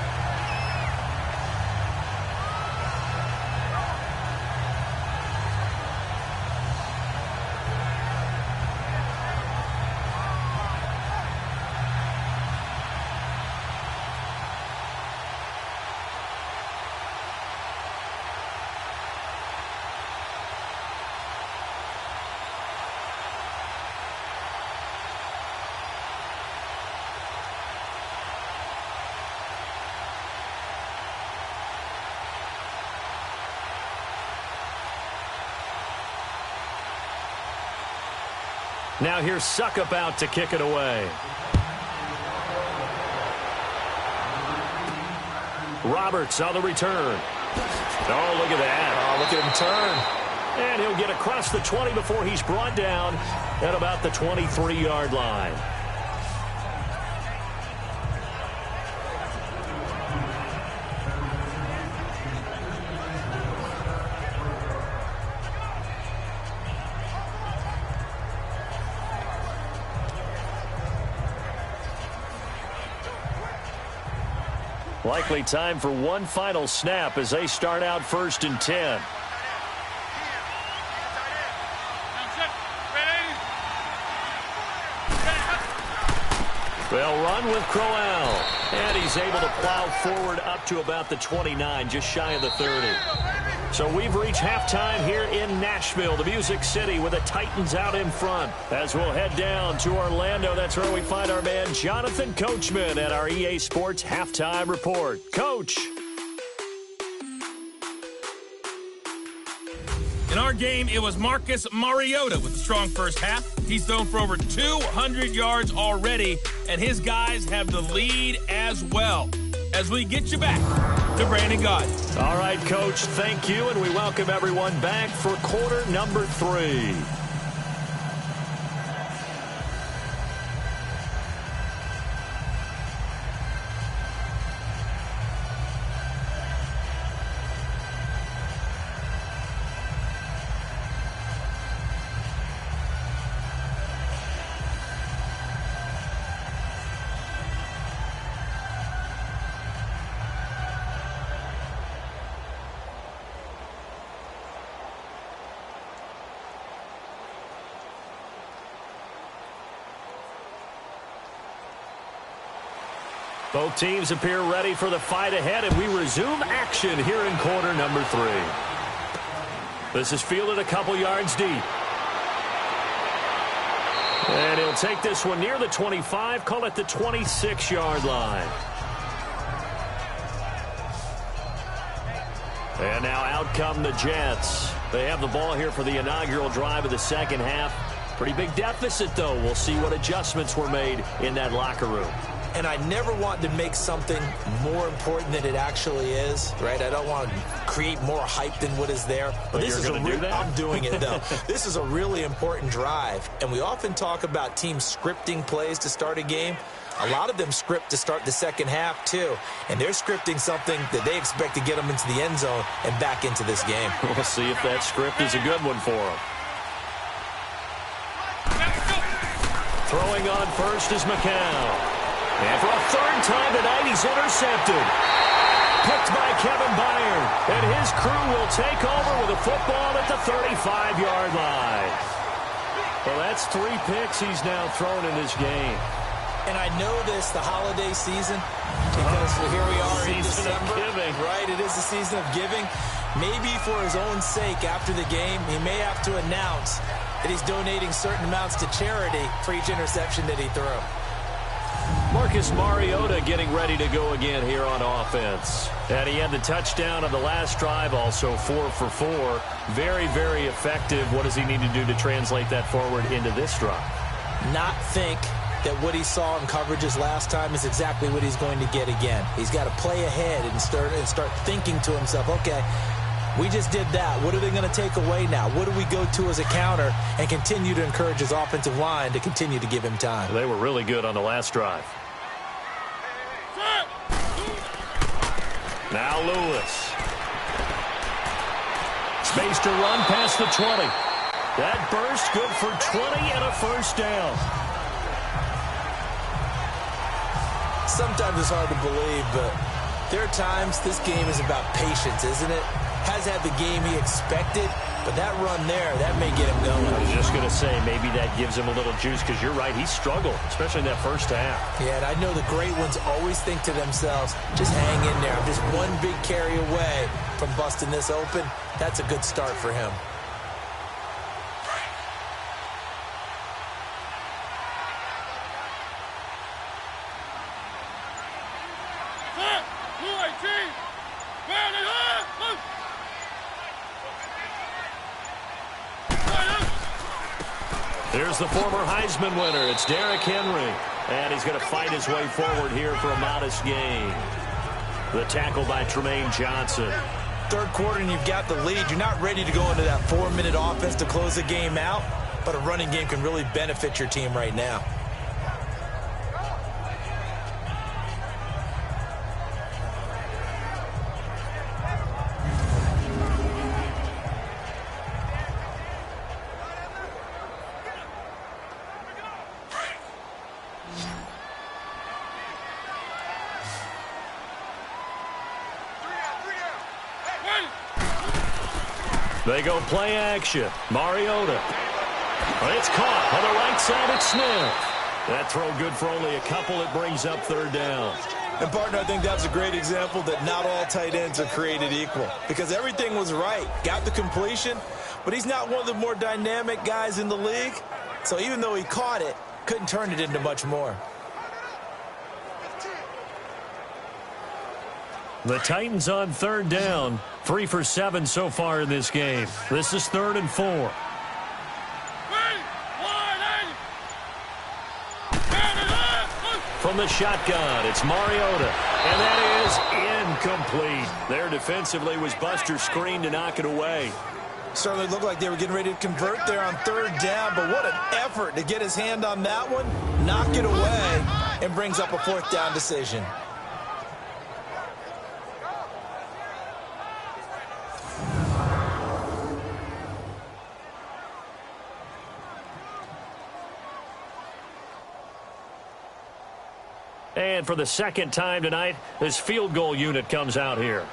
Now here's Suckup out to kick it away. Roberts on the return. Oh, look at that. Oh, look at him turn. And he'll get across the 20 before he's brought down at about the 23-yard line. Likely time for one final snap as they start out 1st and 10. They'll run with Crowell. And he's able to plow forward up to about the 29, just shy of the 30. So we've reached halftime here in Nashville, the Music City, with the Titans out in front. As we'll head down to Orlando, that's where we find our man Jonathan Coachman at our EA Sports Halftime Report. Coach. In our game, it was Marcus Mariota with a strong first half. He's thrown for over 200 yards already, and his guys have the lead as well. As we get you back to Brandon Gaudin. All right, Coach, thank you, and we welcome everyone back for quarter number 3. Both teams appear ready for the fight ahead, and we resume action here in quarter number 3. This is fielded a couple yards deep. And he'll take this one near the 25, call it the 26-yard line. And now out come the Jets. They have the ball here for the inaugural drive of the second half. Pretty big deficit, though. We'll see what adjustments were made in that locker room. And I never want to make something more important than it actually is, right? I don't want to create more hype than what is there. But this is do that? I'm doing it, though. This is a really important drive. And we often talk about teams scripting plays to start a game. A lot of them script to start the second half, too. And they're scripting something that they expect to get them into the end zone and back into this game. We'll see if that script is a good one for them. Throwing on first is McCown. And for a third time tonight, he's intercepted. Picked by Kevin Byard. And his crew will take over with a football at the 35-yard line. Well, that's 3 picks he's now thrown in this game. And I know this, the holiday season, because here we are in December. Giving. Right, it is the season of giving. Maybe for his own sake after the game, he may have to announce that he's donating certain amounts to charity for each interception that he threw. Marcus Mariota getting ready to go again here on offense. And he had the touchdown on the last drive, also 4 for 4. Very, very effective. What does he need to do to translate that forward into this drive? Not think that what he saw in coverages last time is exactly what he's going to get again. He's got to play ahead and start thinking to himself, okay, we just did that. What are they going to take away now? What do we go to as a counter? And continue to encourage his offensive line to continue to give him time. They were really good on the last drive. Now Lewis. Space to run past the 20. That burst good for 20 and a first down. Sometimes it's hard to believe, but there are times this game is about patience, isn't it? Has had the game he expected, but that run there, that may get him going. I was just going to say, maybe that gives him a little juice, because you're right, he struggled, especially in that first half. Yeah, and I know the great ones always think to themselves, just hang in there. I'm just one big carry away from busting this open. That's a good start for him. Here's the former Heisman winner. It's Derrick Henry. And he's going to fight his way forward here for a modest gain. The tackle by Tremaine Johnson. Third quarter and you've got the lead. You're not ready to go into that 4-minute offense to close the game out, but a running game can really benefit your team right now. They go play action. Mariota. It's caught on the right side at Smith. That throw good for only a couple. It brings up third down. And, partner, I think that's a great example that not all tight ends are created equal, because everything was right. Got the completion, but he's not one of the more dynamic guys in the league. So even though he caught it, couldn't turn it into much more. The Titans on third down. 3 for 7 so far in this game. This is 3rd and 4. From the shotgun, it's Mariota. And that is incomplete. There defensively was Buster's screen to knock it away. Certainly looked like they were getting ready to convert there on third down, but what an effort to get his hand on that one, knock it away, and brings up a 4th down decision. And for the second time tonight, this field goal unit comes out here.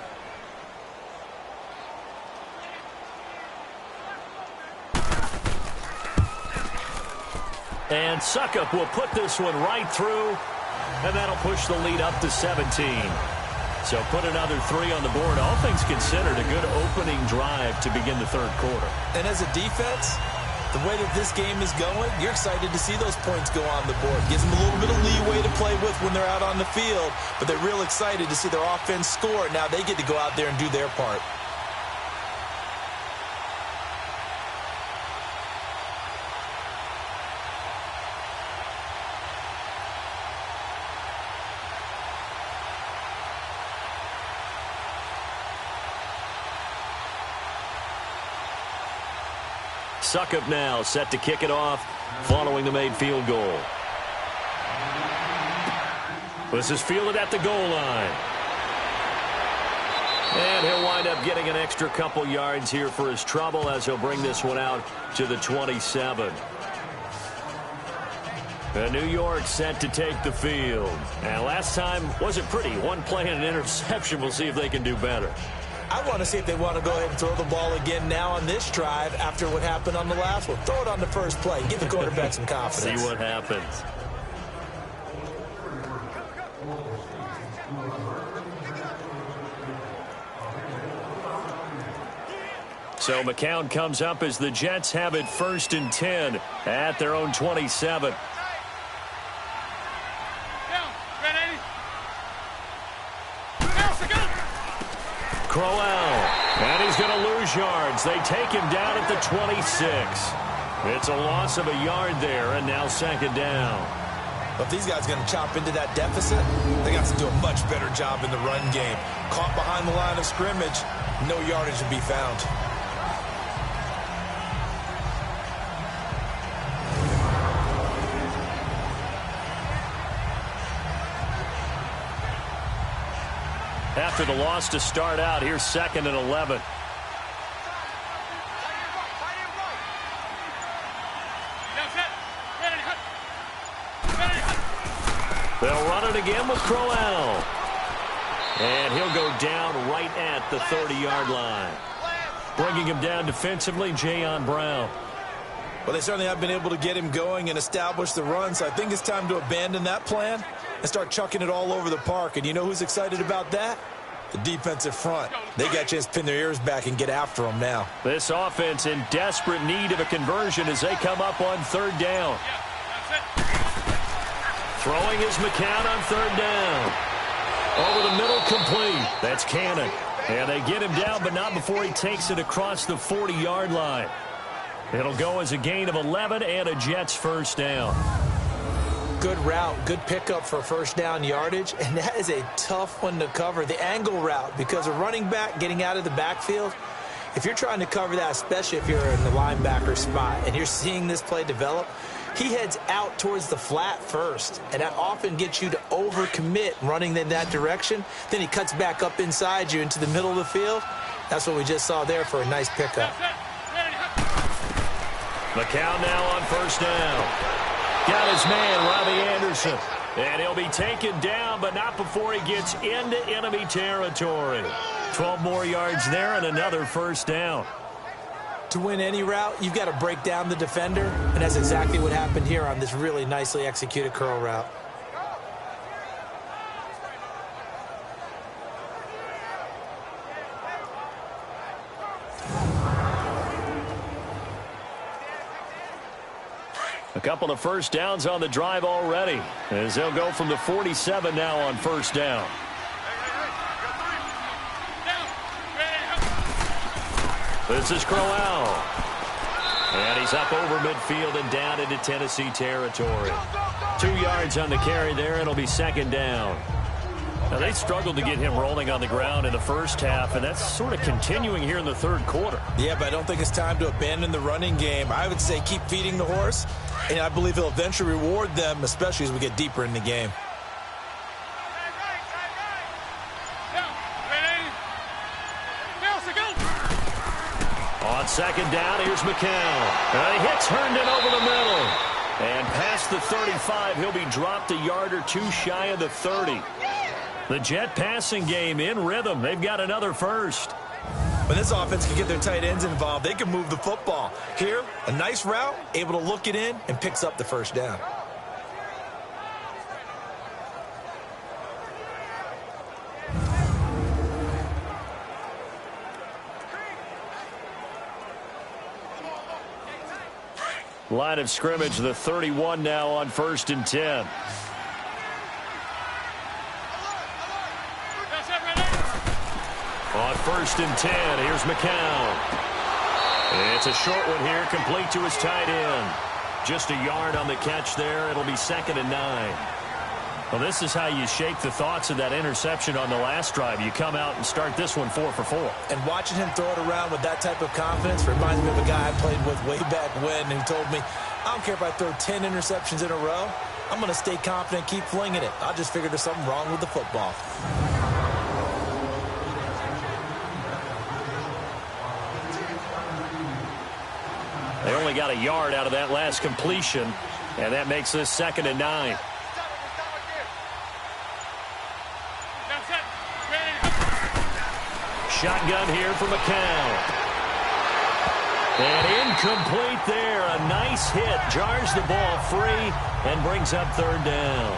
And Suckup will put this one right through, and that'll push the lead up to 17. So put another 3 on the board. All things considered, a good opening drive to begin the third quarter. And as a defense, the way that this game is going, you're excited to see those points go on the board. Gives them a little bit of leeway to play with when they're out on the field, but they're real excited to see their offense score. Now they get to go out there and do their part. Suckup now set to kick it off following the made field goal. This is fielded at the goal line. And he'll wind up getting an extra couple yards here for his trouble as he'll bring this one out to the 27. And New York set to take the field. And last time wasn't pretty. One play and an interception. We'll see if they can do better. I want to see if they want to go ahead and throw the ball again now on this drive after what happened on the last one. Throw it on the first play. Give the quarterback some confidence. See what happens. So McCown comes up as the Jets have it 1st and 10 at their own 27. Crowell, and he's going to lose yards. They take him down at the 26. It's a loss of a yard there, and now 2nd down. But if these guys are going to chop into that deficit, they got to do a much better job in the run game. Caught behind the line of scrimmage, no yardage to be found. After the loss to start out, here's 2nd and 11. They'll run it again with Crowell. And he'll go down right at the 30-yard line. Bringing him down defensively, Jayon Brown. Well, they certainly have been able to get him going and establish the run, so I think it's time to abandon that plan and start chucking it all over the park. And you know who's excited about that? The defensive front. They got a chance to pin their ears back and get after them now. This offense in desperate need of a conversion as they come up on 3rd down. Throwing is McCown on 3rd down. Over the middle, complete. That's Cannon. And they get him down, but not before he takes it across the 40-yard line. It'll go as a gain of 11 and a Jets 1st down. Good route, good pickup for 1st down yardage, and that is a tough one to cover, the angle route, because a running back getting out of the backfield, if you're trying to cover that, especially if you're in the linebacker spot and you're seeing this play develop, he heads out towards the flat first, and that often gets you to overcommit running in that direction. Then he cuts back up inside you into the middle of the field. That's what we just saw there for a nice pickup. McCown now on 1st down. Got his man, Robbie Anderson. And he'll be taken down, but not before he gets into enemy territory. 12 more yards there and another 1st down. To win any route, you've got to break down the defender, and that's exactly what happened here on this really nicely executed curl route. A couple of first downs on the drive already, as they'll go from the 47 now on first down. This is Crowell. And he's up over midfield and down into Tennessee territory. 2 yards on the carry there. It'll be second down. Now, they struggled to get him rolling on the ground in the first half, and that's sort of continuing here in the third quarter. Yeah, but I don't think it's time to abandon the running game. I would say keep feeding the horse, and I believe he'll eventually reward them, especially as we get deeper in the game. On second down, here's McCown. He hits Herndon over the middle. And past the 35, he'll be dropped a yard or two shy of the 30. The Jet passing game in rhythm. They've got another first. When this offense can get their tight ends involved, they can move the football. Here, a nice route, able to look it in, and picks up the first down. Line of scrimmage, the 31 now on 1st and 10. On 1st and 10, here's McCown. It's a short one here, complete to his tight end. Just a yard on the catch there. It'll be 2nd and 9. Well, this is how you shake the thoughts of that interception on the last drive. You come out and start this one 4 for 4. And watching him throw it around with that type of confidence reminds me of a guy I played with way back when who told me, I don't care if I throw 10 interceptions in a row. I'm going to stay confident, keep flinging it. I just figured there's something wrong with the football. They only got a yard out of that last completion, and that makes this 2nd and 9. Shotgun here for McCown. And incomplete there. A nice hit. Jars the ball free and brings up 3rd down.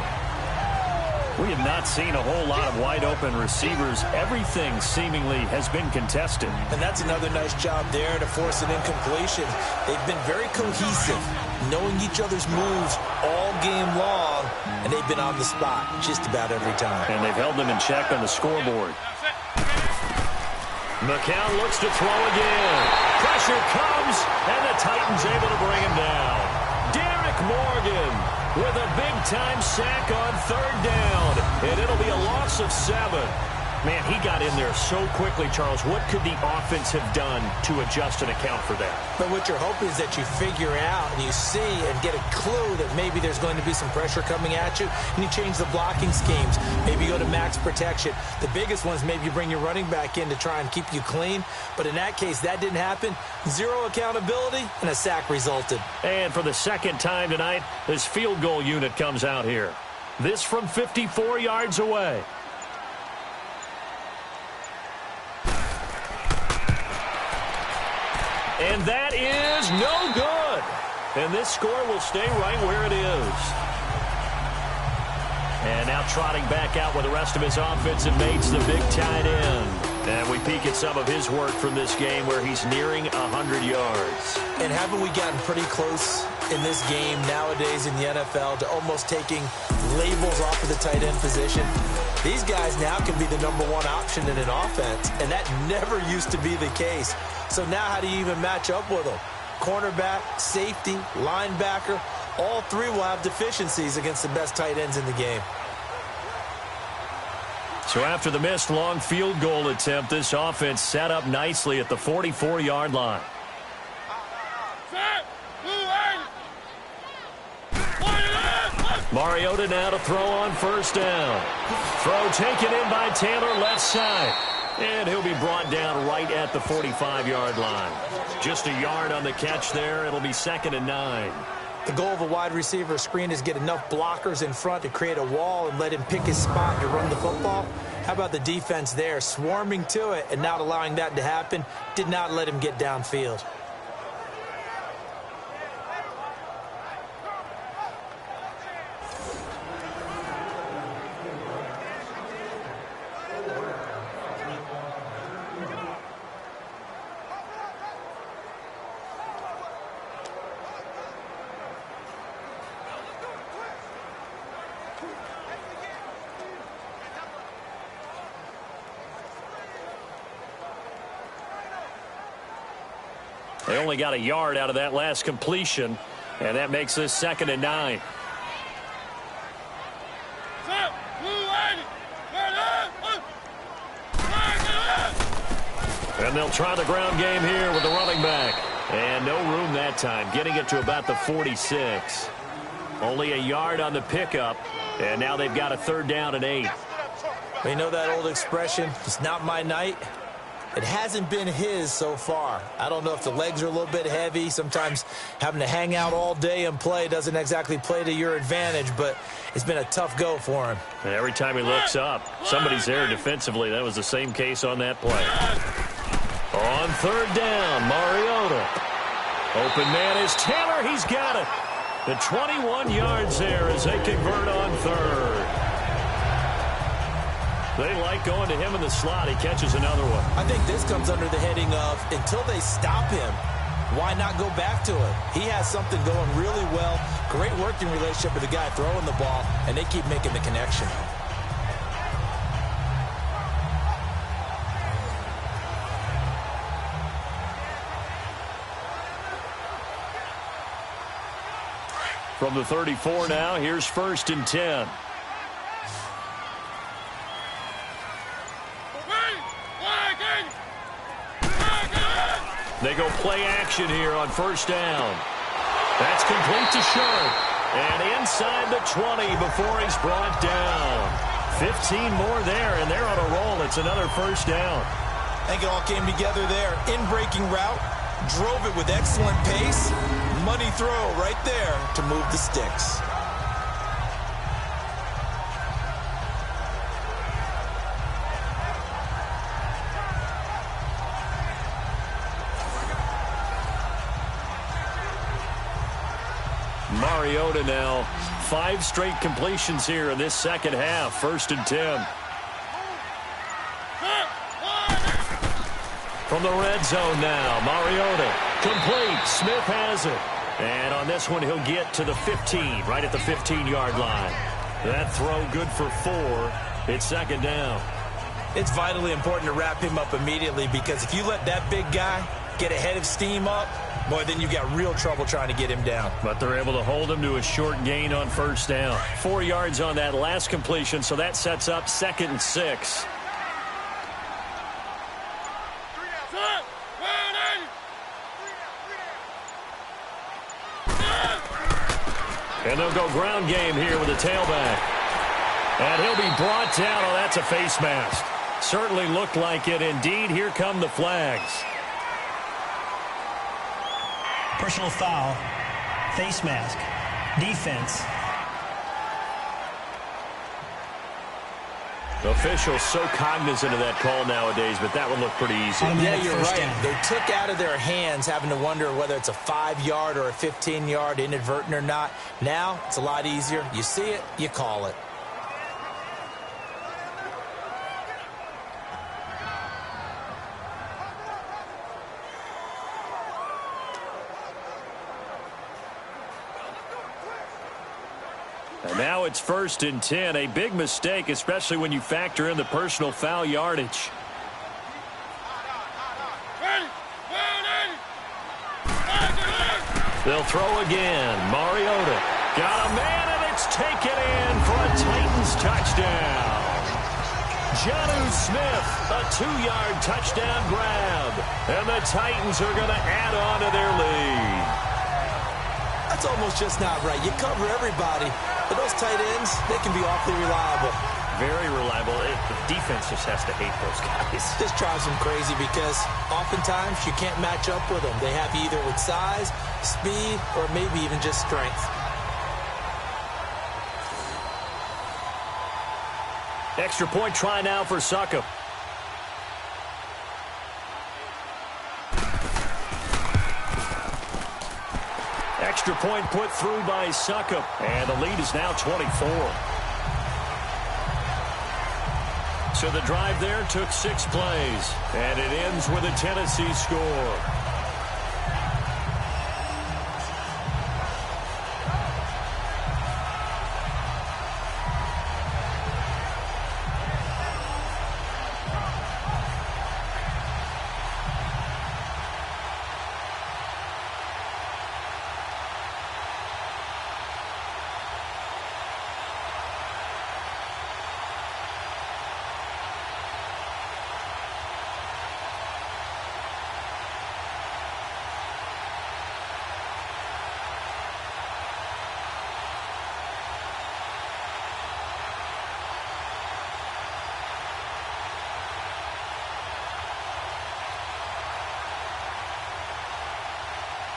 We have not seen a whole lot of wide-open receivers. Everything seemingly has been contested. And that's another nice job there to force an incompletion. They've been very cohesive, knowing each other's moves all game long, and they've been on the spot just about every time. And they've held them in check on the scoreboard. McCown looks to throw again. Pressure comes, and the Titans able to bring him down. Derek Morgan with a big-time sack on 3rd down, and it'll be a loss of 7. Man, he got in there so quickly, Charles. What could the offense have done to adjust and account for that? But what you're hoping is that you figure out and you see and get a clue that maybe there's going to be some pressure coming at you, and you change the blocking schemes. Maybe you go to max protection. The biggest one is maybe you bring your running back in to try and keep you clean. But in that case, that didn't happen. Zero accountability, and a sack resulted. And for the 2nd time tonight, this field goal unit comes out here. This from 54 yards away. And that is no good. And this score will stay right where it is. And now trotting back out with the rest of his offensive mates, the big tight end. And we peek at some of his work from this game where he's nearing 100 yards. And haven't we gotten pretty close in this game nowadays in the NFL to almost taking labels off of the tight end position? These guys now can be the #1 option in an offense, and that never used to be the case. So now how do you even match up with them? Cornerback, safety, linebacker, all three will have deficiencies against the best tight ends in the game. So after the missed long field goal attempt, this offense set up nicely at the 44-yard line. Mariota now to throw on 1st down. Throw taken in by Taylor, left side. And he'll be brought down right at the 45-yard line. Just a yard on the catch there. It'll be 2nd and 9. The goal of a wide receiver screen is get enough blockers in front to create a wall and let him pick his spot to run the football. How about the defense there, swarming to it and not allowing that to happen? Did not let him get downfield. They only got a yard out of that last completion, and that makes this 2nd and 9. And they'll try the ground game here with the running back. And no room that time, getting it to about the 46. Only a yard on the pickup, and now they've got a 3rd down and 8. You know that old expression, it's not my night? It hasn't been his so far. I don't know if the legs are a little bit heavy. Sometimes having to hang out all day and play doesn't exactly play to your advantage, but it's been a tough go for him. And every time he looks up, somebody's there defensively. That was the same case on that play. On 3rd down, Mariota. Open man is Taylor. He's got it. The 21 yards there as they convert on 3rd. They like going to him in the slot. He catches another one. I think this comes under the heading of until they stop him, why not go back to it? He has something going really well. Great working relationship with the guy throwing the ball, and they keep making the connection. From the 34 now, here's 1st and 10. They go play action here on 1st down. That's complete to Sharp. And inside the 20 before he's brought down. 15 more there, and they're on a roll. It's another 1st down. I think it all came together there. In-breaking route, drove it with excellent pace. Money throw right there to move the sticks. Mariota now, 5 straight completions here in this 2nd half. 1st and 10. From the red zone now, Mariota complete. Smith has it. And on this one, he'll get to the 15, right at the 15-yard line. That throw good for 4. It's 2nd down. It's vitally important to wrap him up immediately because if you let that big guy get ahead of steam up, boy, then you got real trouble trying to get him down. But they're able to hold him to a short gain on 1st down. 4 yards on that last completion, so that sets up 2nd and 6. And they'll go ground game here with the tailback. And he'll be brought down. Oh, that's a face mask. Certainly looked like it. Indeed, here come the flags. Personal foul, face mask, defense. Officials so cognizant of that call nowadays, but that one looked pretty easy. Yeah, you're right. They took out of their hands having to wonder whether it's a 5-yard or a 15-yard, inadvertent or not. Now, it's a lot easier. You see it, you call it. And now it's 1st and 10. A big mistake, especially when you factor in the personal foul yardage. They'll throw again. Mariota got a man, and it's taken in for a Titans touchdown. Jonnu Smith, a 2-yard touchdown grab. And the Titans are going to add on to their lead. That's almost just not right. You cover everybody, but those tight ends, they can be awfully reliable. Very reliable. The defense just has to hate those guys. This drives them crazy because oftentimes you can't match up with them. They have you either with size, speed, or maybe even just strength. Extra point try now for Succop. Extra point put through by Succop, and the lead is now 24. So the drive there took 6 plays, and it ends with a Tennessee score.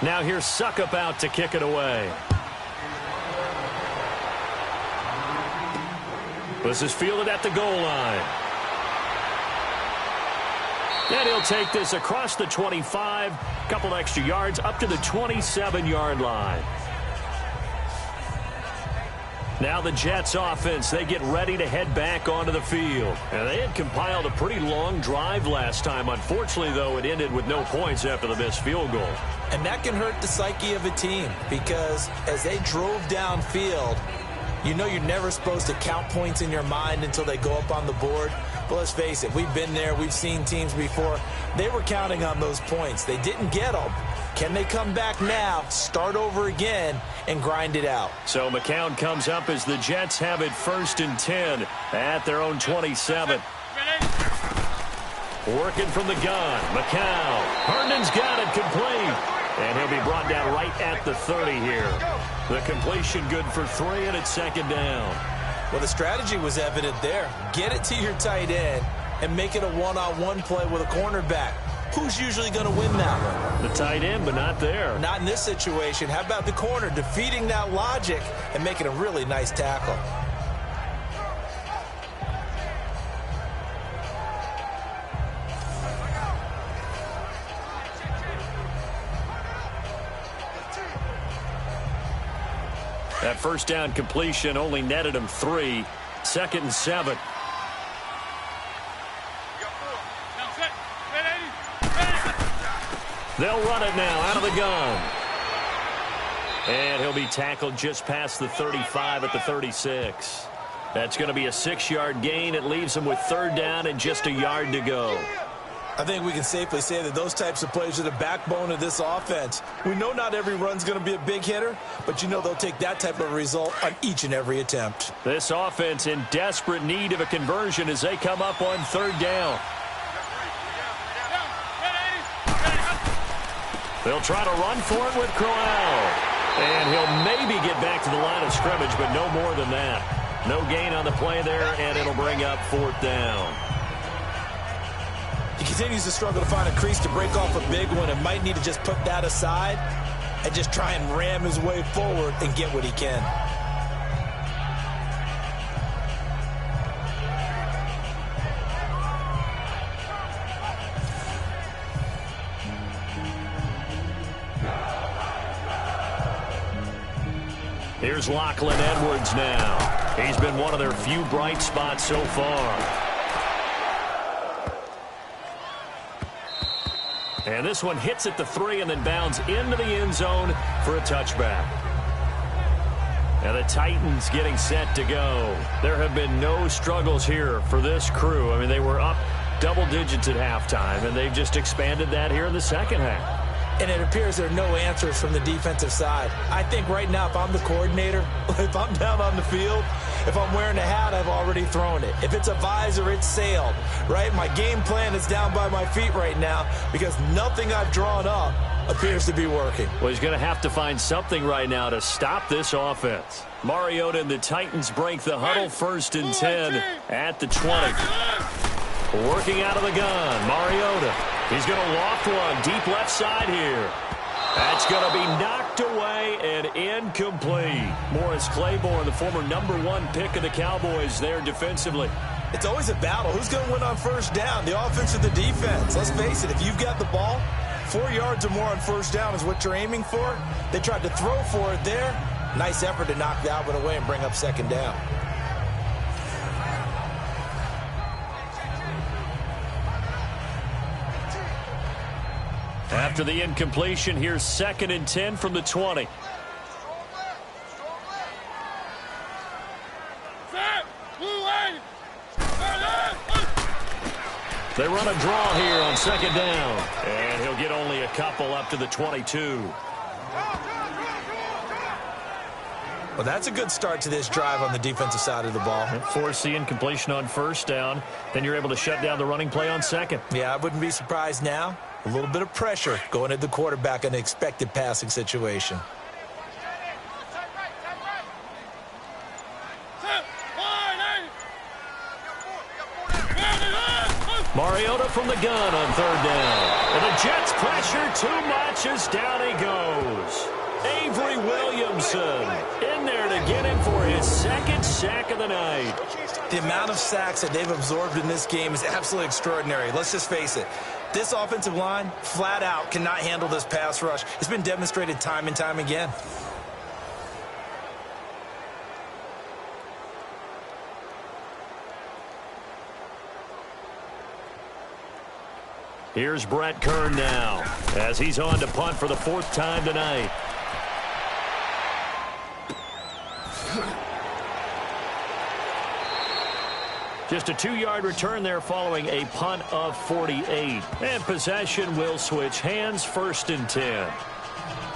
Now here's Suckup out to kick it away. This is fielded at the goal line. And he'll take this across the 25, couple extra yards up to the 27-yard line. Now the Jets offense, they get ready to head back onto the field. And they had compiled a pretty long drive last time. Unfortunately, though, it ended with no points after the missed field goal. And that can hurt the psyche of a team because as they drove downfield, you know you're never supposed to count points in your mind until they go up on the board. But let's face it, we've been there. We've seen teams before. They were counting on those points. They didn't get them. Can they come back now, start over again, and grind it out? So McCown comes up as the Jets have it 1st and 10 at their own 27. Working from the gun, McCown. Herndon's got it complete. And he'll be brought down right at the 30 here. The completion good for 3, and it's 2nd down. Well, the strategy was evident there. Get it to your tight end and make it a one-on-one play with a cornerback. Who's usually going to win that one? The tight end, but not there. Not in this situation. How about the corner defeating that logic and making a really nice tackle? That 1st down completion only netted him 3. 2nd and 7. They'll run it now out of the gun. And he'll be tackled just past the 35 at the 36. That's going to be a 6-yard gain. It leaves him with 3rd down and just a yard to go. I think we can safely say that those types of plays are the backbone of this offense. We know not every run's going to be a big hitter, but you know they'll take that type of result on each and every attempt. This offense in desperate need of a conversion as they come up on 3rd down. They'll try to run for it with Crowell. And he'll maybe get back to the line of scrimmage, but no more than that. No gain on the play there, and it'll bring up 4th down. He continues to struggle to find a crease to break off a big one and might need to just put that aside and just try and ram his way forward and get what he can. Here's Lachlan Edwards now. He's been one of their few bright spots so far. And this one hits at the 3 and then bounds into the end zone for a touchback. And the Titans getting set to go. There have been no struggles here for this crew. I mean, they were up double digits at halftime, and they've just expanded that here in the 2nd half. And it appears there are no answers from the defensive side. I think right now, if I'm the coordinator, if I'm down on the field, if I'm wearing a hat, I've already thrown it. If it's a visor, it's sailed, right? My game plan is down by my feet right now because nothing I've drawn up appears to be working. Well, he's going to have to find something right now to stop this offense. Mariota and the Titans break the huddle 1st and 10 at the 20. Working out of the gun, Mariota. He's going to loft one deep left side here. That's going to be knocked away and incomplete. Morris Claiborne, the former #1 pick of the Cowboys there defensively. It's always a battle. Who's going to win on 1st down, the offense or the defense? Let's face it, if you've got the ball, 4 yards or more on 1st down is what you're aiming for. They tried to throw for it there. Nice effort to knock that one away and bring up 2nd down. After the incompletion, here's 2nd and 10 from the 20. They run a draw here on 2nd down. And he'll get only a couple up to the 22. Well, that's a good start to this drive on the defensive side of the ball. Force the incompletion on 1st down. Then you're able to shut down the running play on 2nd. Yeah, I wouldn't be surprised now. A little bit of pressure going at the quarterback in an expected passing situation. Mariota from the gun on third down. And the Jets pressure too much as down he goes. Avery Williamson in there to get him for his second sack of the night. The amount of sacks that they've absorbed in this game is absolutely extraordinary. Let's just face it. This offensive line, flat out, cannot handle this pass rush. It's been demonstrated time and time again. Here's Brett Kern now as he's on to punt for the fourth time tonight. Just a 2-yard return there following a punt of 48. And possession will switch hands, 1st and 10.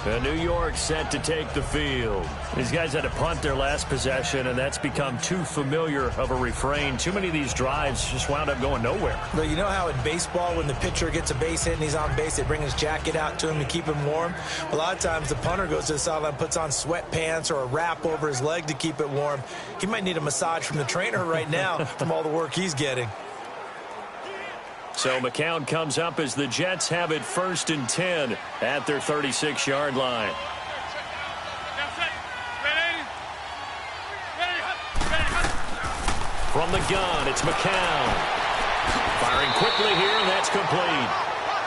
And New York set to take the field. These guys had to punt their last possession, and that's become too familiar of a refrain. Too many of these drives just wound up going nowhere. But you know how in baseball, when the pitcher gets a base hit and he's on base, they bring his jacket out to him to keep him warm? A lot of times the punter goes to the sideline, puts on sweatpants or a wrap over his leg to keep it warm. He might need a massage from the trainer right now from all the work he's getting. So McCown comes up as the Jets have it 1st and 10 at their 36-yard line. From the gun, it's McCown. Firing quickly here, and that's complete.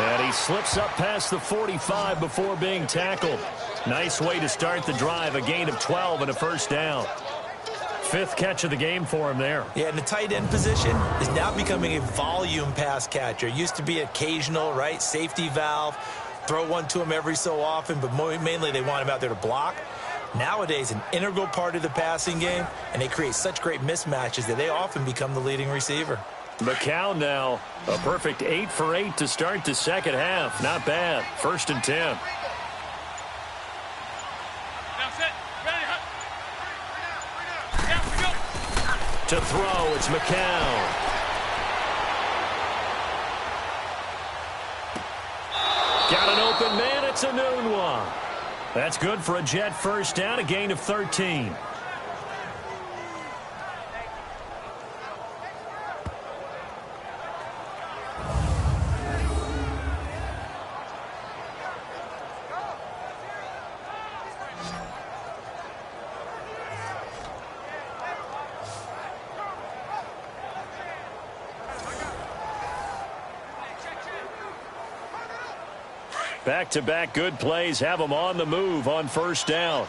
And he slips up past the 45 before being tackled. Nice way to start the drive, a gain of 12 and a first down. 5th catch of the game for him there. Yeah, and the tight end position is now becoming a volume pass catcher. Used to be occasional, right? Safety valve. Throw one to him every so often, but mainly they want him out there to block. Nowadays, an integral part of the passing game, and they create such great mismatches that they often become the leading receiver. McCown now, a perfect 8 for 8 to start the second half. Not bad. 1st and 10. To throw, it's McCown. Got an open man, it's a noon one. That's good for a Jet first down, a gain of 13. Back-to-back good plays have them on the move on first down.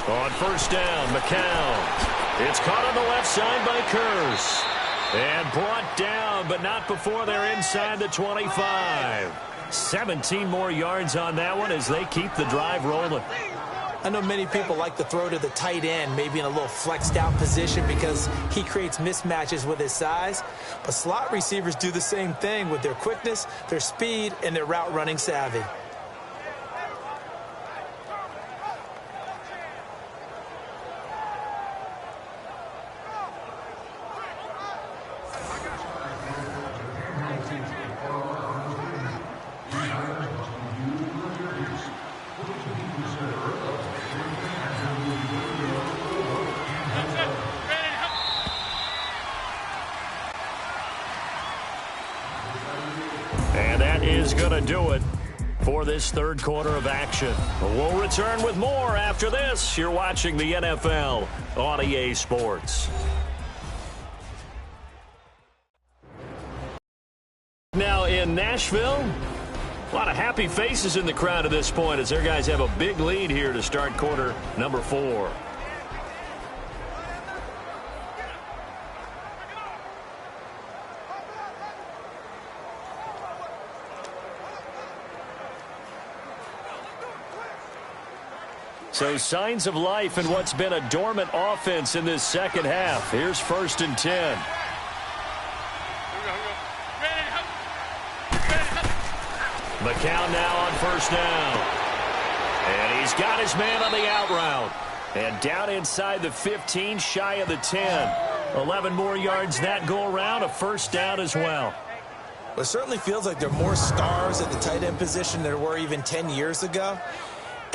On first down, McCown. It's caught on the left side by Curse. And brought down, but not before they're inside the 25. 17 more yards on that one as they keep the drive rolling. I know many people like to throw to the tight end, maybe in a little flexed out position because he creates mismatches with his size. But slot receivers do the same thing with their quickness, their speed, and their route running savvy. And that is going to do it for this third quarter of action. We'll return with more after this. You're watching the NFL on EA Sports. Now in Nashville, a lot of happy faces in the crowd at this point as their guys have a big lead here to start quarter number 4. So signs of life in what's been a dormant offense in this second half. Here's 1st and 10. McCown now on first down. And he's got his man on the out route. And down inside the 15, shy of the 10. 11 more yards that go around, a first down as well. Well, it certainly feels like there are more stars at the tight end position than there were even 10 years ago.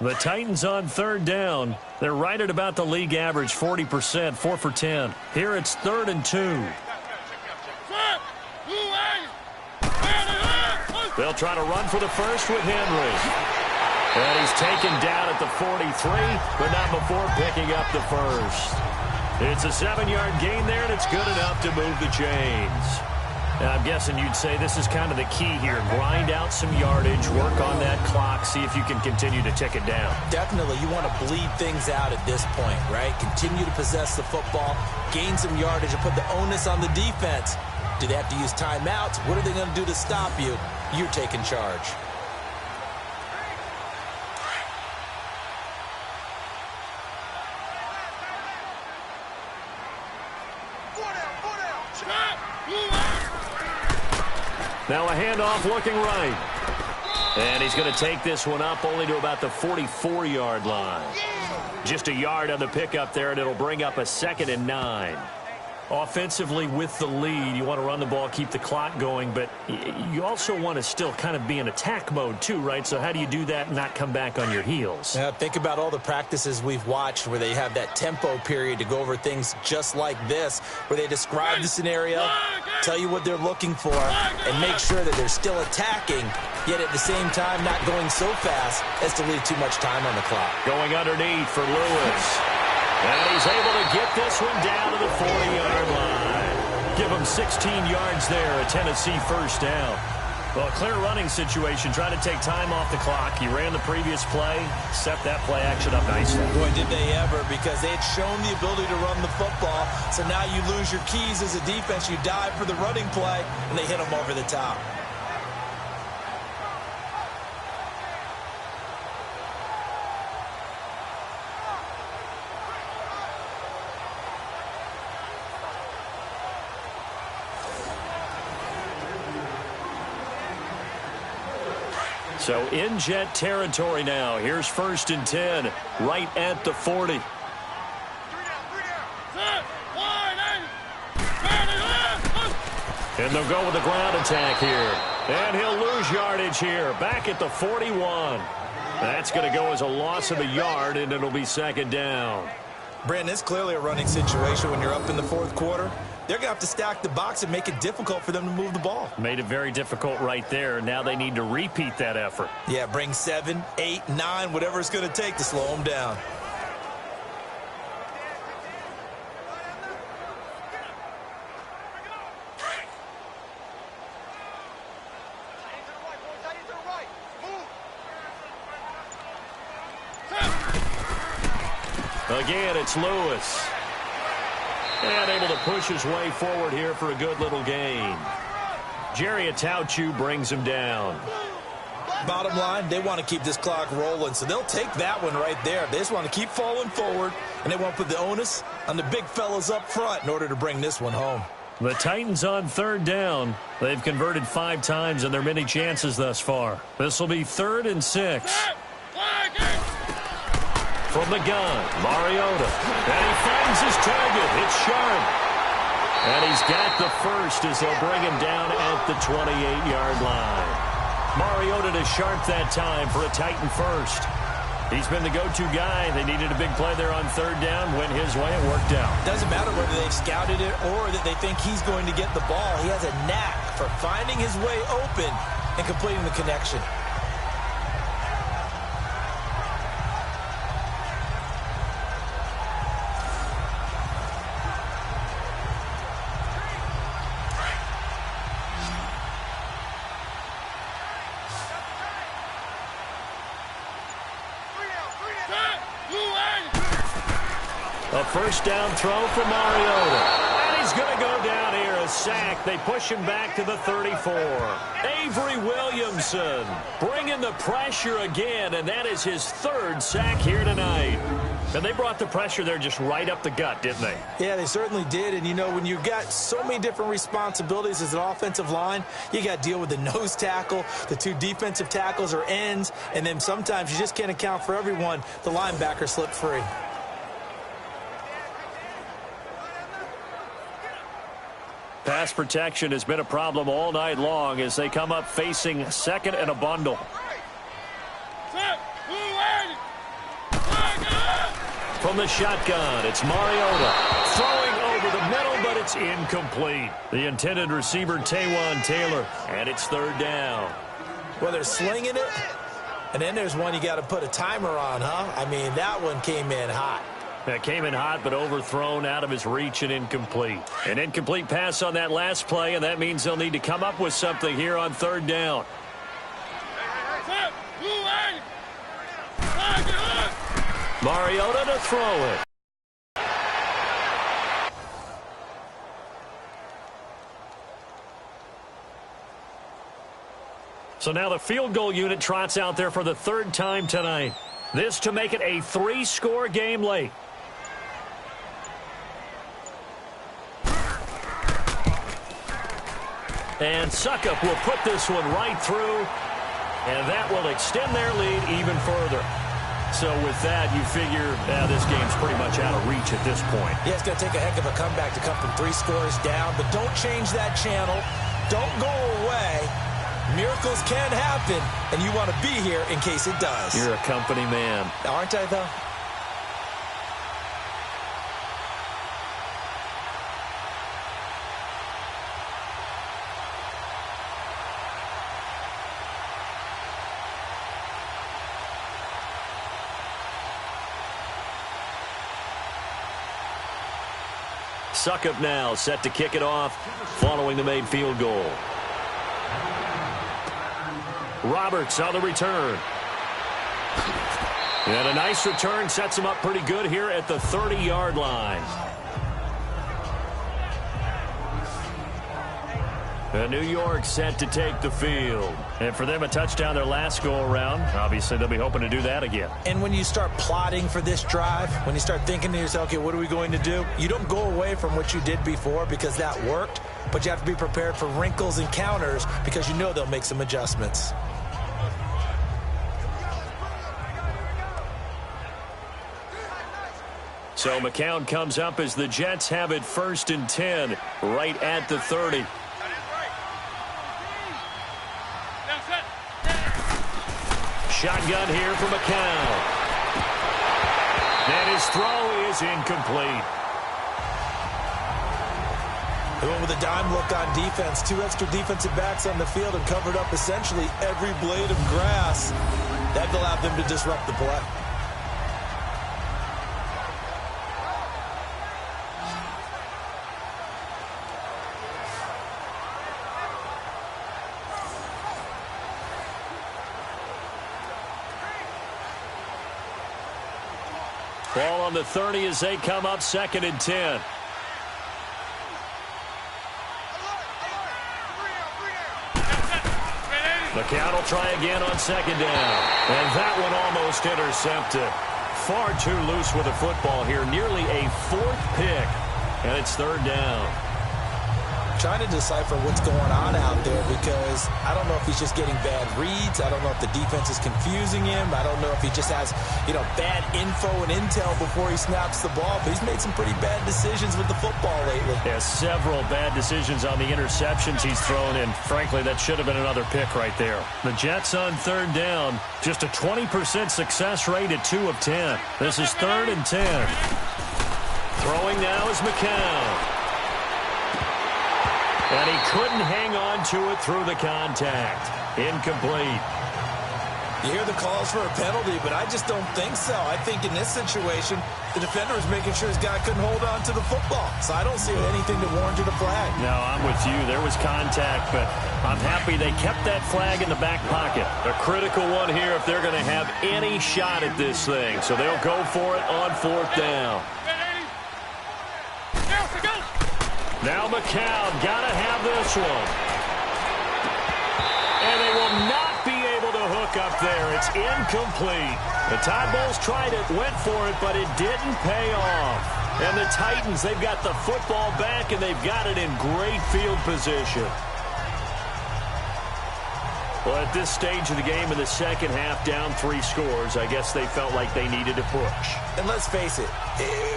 The Titans on third down. They're right at about the league average, 40%, 4 for 10. Here it's 3rd and 2. They'll try to run for the first with Henry. And he's taken down at the 43, but not before picking up the first. It's a 7-yard gain there, and it's good enough to move the chains. Now, I'm guessing you'd say this is kind of the key here. Grind out some yardage, work on that clock, see if you can continue to tick it down. Definitely. You want to bleed things out at this point, right? Continue to possess the football, gain some yardage, and put the onus on the defense. Do they have to use timeouts? What are they going to do to stop you? You're taking charge. Now a handoff looking right. And he's going to take this one up only to about the 44-yard line. Just a yard on the pickup there, and it'll bring up a 2nd and 9. Offensively with the lead, you want to run the ball, keep the clock going, but you also want to still kind of be in attack mode too, right? So how do you do that and not come back on your heels? Yeah, think about all the practices we've watched where they have that tempo period to go over things just like this, where they describe the scenario, tell you what they're looking for, and make sure that they're still attacking, yet at the same time not going so fast as to leave too much time on the clock. Going underneath for Lewis. And he's able to get this one down to the 40-yard line. Give him 16 yards there, a Tennessee first down. Well, a clear running situation, trying to take time off the clock. He ran the previous play, set that play action up nicely. Boy, did they ever, because they had shown the ability to run the football. So now you lose your keys as a defense. You dive for the running play, and they hit them over the top. So in Jet territory now. Here's 1st and 10, right at the 40. And they'll go with the ground attack here. And he'll lose yardage here, back at the 41. That's going to go as a loss of a yard, and it'll be 2nd down. Brandon, it's clearly a running situation when you're up in the 4th quarter. They're going to have to stack the box and make it difficult for them to move the ball. Made it very difficult right there. Now they need to repeat that effort. Yeah, bring 7, 8, 9, whatever it's going to take to slow them down. Again, it's Lewis. And able to push his way forward here for a good little gain. Jerry Atauchu brings him down. Bottom line, they want to keep this clock rolling, so they'll take that one right there. They just want to keep falling forward, and they want to put the onus on the big fellas up front in order to bring this one home. The Titans on 3rd down. They've converted 5 times in their many chances thus far. This will be 3rd and 6. From the gun, Mariota. And he finds his target. It's sharp. And he's got the first as they'll bring him down at the 28-yard line. Mariota to Sharp that time for a Titan first. He's been the go-to guy. They needed a big play there on 3rd down. Went his way. It worked out. Doesn't matter whether they've scouted it or that they think he's going to get the ball. He has a knack for finding his way open and completing the connection. A first down throw for Mariota. And he's going to go down here, a sack. They push him back to the 34. Avery Williamson bringing the pressure again, and that is his 3rd sack here tonight. And they brought the pressure there just right up the gut, didn't they? Yeah, they certainly did. And, you know, when you've got so many different responsibilities as an offensive line, you got to deal with the nose tackle, the 2 defensive tackles or ends, and then sometimes you just can't account for everyone. The linebacker slipped free. Pass protection has been a problem all night long as they come up facing 2nd and a bundle. From the shotgun, it's Mariota. Throwing over the middle, but it's incomplete. The intended receiver, Taywan Taylor, and it's third down. Well, they're slinging it, and then there's one you got to put a timer on, huh? I mean, that one came in hot. That came in hot, but overthrown out of his reach and incomplete. An incomplete pass on that last play, and that means they'll need to come up with something here on third down. Mariota to throw it. So now the field goal unit trots out there for the third time tonight. This to make it a 3-score game late. And Suckup will put this one right through, and that will extend their lead even further. So with that, you figure this game's pretty much out of reach at this point. Yeah, it's going to take a heck of a comeback to come from 3 scores down, but don't change that channel. Don't go away. Miracles can happen, and you want to be here in case it does. You're a company man. Aren't I, though? Suckup now set to kick it off following the made field goal. Roberts on the return. And a nice return sets him up pretty good here at the 30-yard line. And New York set to take the field. And for them, a touchdown their last go-around. Obviously, they'll be hoping to do that again. And when you start plotting for this drive, when you start thinking to yourself, okay, what are we going to do? You don't go away from what you did before because that worked, but you have to be prepared for wrinkles and counters because you know they'll make some adjustments. So McCown comes up as the Jets have it 1st and 10 right at the 30. Shotgun here for McCown. And his throw is incomplete. They went with a dime look on defense. 2 extra defensive backs on the field and covered up essentially every blade of grass. That allowed them to disrupt the play. Ball on the 30 as they come up 2nd and 10. McCown will try again on 2nd down. And that one almost intercepted. Far too loose with the football here. Nearly a 4th pick. And it's 3rd down. Trying to decipher what's going on out there because I don't know if he's just getting bad reads. I don't know if the defense is confusing him. I don't know if he just has, bad info and intel before he snaps the ball. But he's made some pretty bad decisions with the football lately. Yeah, several bad decisions on the interceptions he's thrown, and frankly, that should have been another pick right there. The Jets on 3rd down, just a 20% success rate at 2 of 10. This is 3rd and 10. Throwing now is McCown. And he couldn't hang on to it through the contact. Incomplete. You hear the calls for a penalty, but I just don't think so. I think in this situation, the defender is making sure his guy couldn't hold on to the football. So I don't see anything that warranted a flag. No, I'm with you. There was contact, but I'm happy they kept that flag in the back pocket. A critical one here if they're going to have any shot at this thing. So they'll go for it on 4th down. Now McCown got to have this one. And they will not be able to hook up there. It's incomplete. The Tide Bulls tried it, went for it, but it didn't pay off. And the Titans, they've got the football back, and they've got it in great field position. Well, at this stage of the game in the second half, down 3 scores, I guess they felt like they needed to push. And let's face it,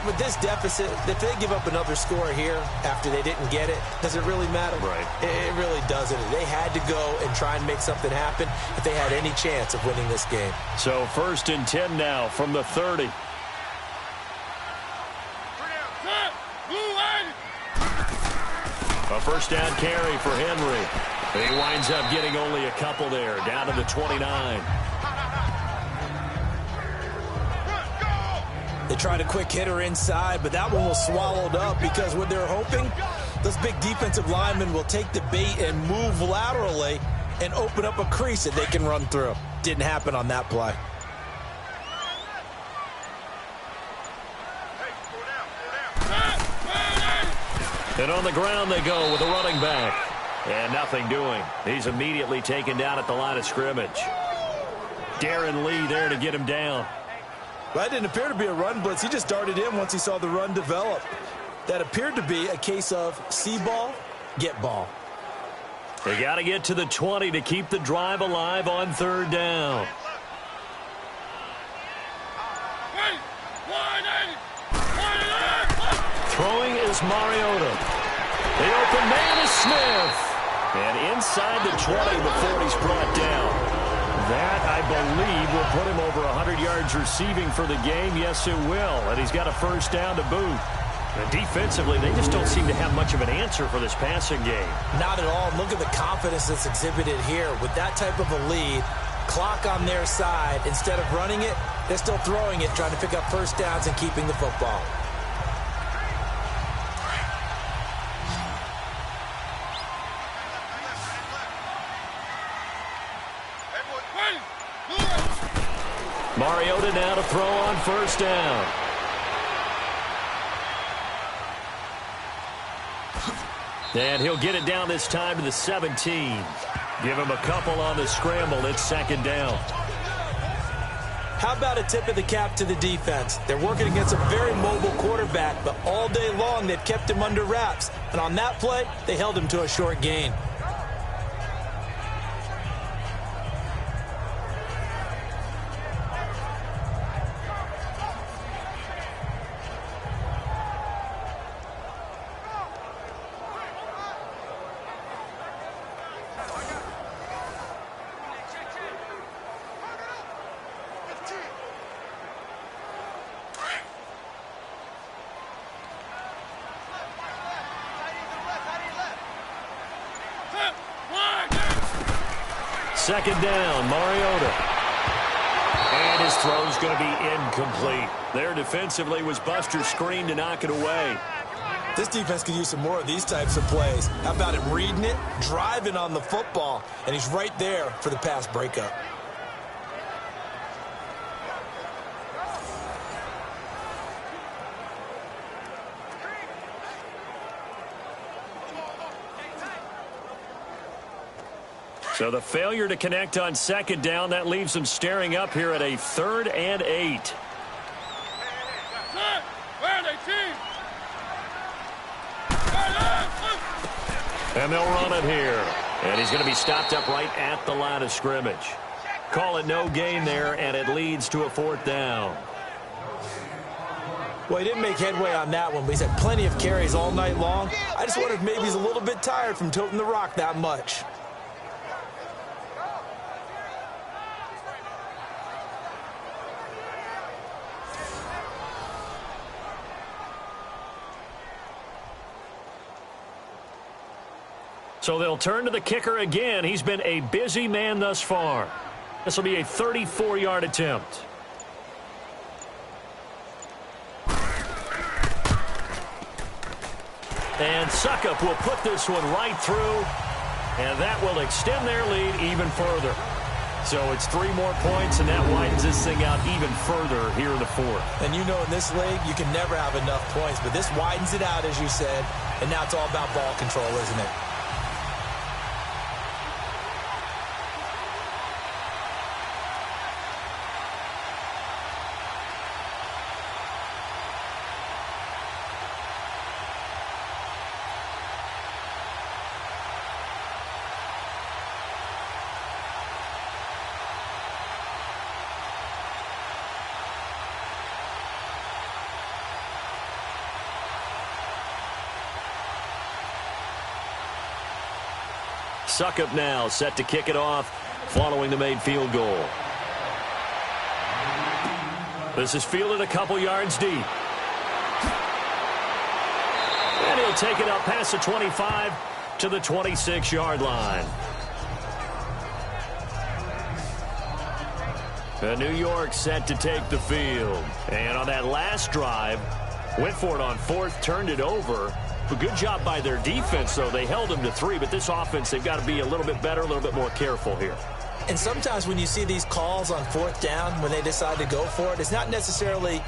with this deficit, if they give up another score here after they didn't get it, does it really matter? Right. It really doesn't. They had to go and try and make something happen if they had any chance of winning this game. So 1st and 10 now from the 30. A first down carry for Henry. He winds up getting only a couple there, down to the 29. They tried a quick hitter inside, but that one was swallowed up because what they're hoping, those big defensive linemen will take the bait and move laterally and open up a crease that they can run through. Didn't happen on that play. And on the ground they go with a running back. And nothing doing. He's immediately taken down at the line of scrimmage. Darren Lee there to get him down. Well, that didn't appear to be a run blitz. He just darted in once he saw the run develop. That appeared to be a case of see ball, get ball. They got to get to the 20 to keep the drive alive on third down. Throwing is Mariota. The open man is Smith. And inside the 20 before he's brought down. That, I believe, will put him over 100 yards receiving for the game. Yes, it will. And he's got a first down to boot. And defensively, they just don't seem to have much of an answer for this passing game. Not at all. Look at the confidence that's exhibited here. With that type of a lead, clock on their side, instead of running it, they're still throwing it, trying to pick up first downs and keeping the football. Mariota now to throw on first down. And he'll get it down this time to the 17. Give him a couple on the scramble. It's second down. How about a tip of the cap to the defense? They're working against a very mobile quarterback, but all day long they've kept him under wraps. And on that play, they held him to a short gain. Second down, Mariota. And his throw's going to be incomplete. There defensively was Buster screen to knock it away. This defense could use some more of these types of plays. How about him reading it, driving on the football, and he's right there for the pass breakup. So the failure to connect on second down, that leaves them staring up here at a 3rd and 8. And they'll run it here. And he's going to be stopped up right at the line of scrimmage. Call it no gain there, and it leads to a 4th down. Well, he didn't make headway on that one, but he's had plenty of carries all night long. I just wonder if maybe he's a little bit tired from toting the rock that much. So they'll turn to the kicker again. He's been a busy man thus far. This will be a 34-yard attempt. And Suckup will put this one right through, and that will extend their lead even further. So it's 3 more points, and that widens this thing out even further here in the 4th. And you know in this league, you can never have enough points, but this widens it out, as you said, and now it's all about ball control, isn't it? Suckup now set to kick it off following the made field goal. This is fielded a couple yards deep. And he'll take it up past the 25 to the 26-yard line. New York set to take the field. And on that last drive, went for it on fourth, turned it over. A good job by their defense, though. They held them to 3, but this offense, they've got to be a little bit better, a little bit more careful here. And sometimes when you see these calls on fourth down, when they decide to go for it, it's not necessarily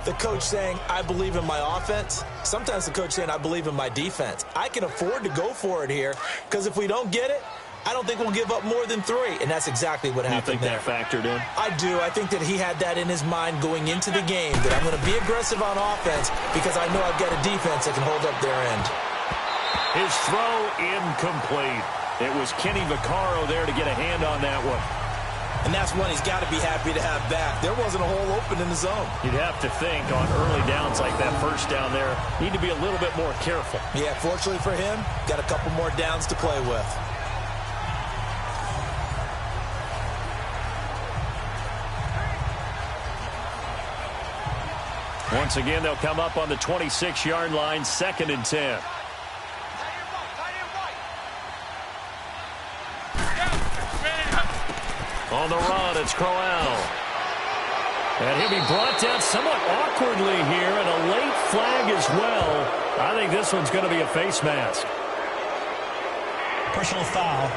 the coach saying, I believe in my offense. Sometimes the coach saying, I believe in my defense. I can afford to go for it here, because if we don't get it, I don't think we'll give up more than 3. And that's exactly what happened there. You think that factored in? I do. I think that he had that in his mind going into the game, that I'm going to be aggressive on offense because I know I've got a defense that can hold up their end. His throw incomplete. It was Kenny Vaccaro there to get a hand on that one. And that's one he's got to be happy to have back. There wasn't a hole open in the zone. You'd have to think on early downs like that first down there, need to be a little bit more careful. Yeah, fortunately for him, got a couple more downs to play with. Once again, they'll come up on the 26-yard line, 2nd and 10. On the run, it's Crowell. And he'll be brought down somewhat awkwardly here, and a late flag as well. I think this one's going to be a face mask. Personal foul,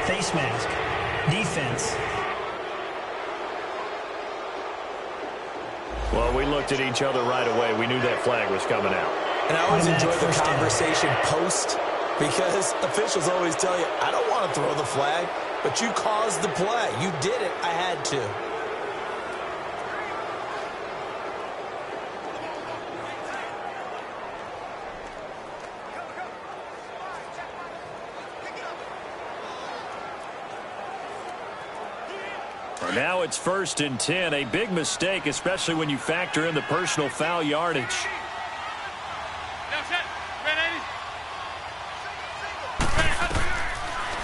face mask, defense. Well, we looked at each other right away. We knew that flag was coming out. And I always enjoy the conversation post, because officials always tell you, I don't want to throw the flag, but you caused the play. You did it. I had to. Now it's 1st and 10. A big mistake, especially when you factor in the personal foul yardage.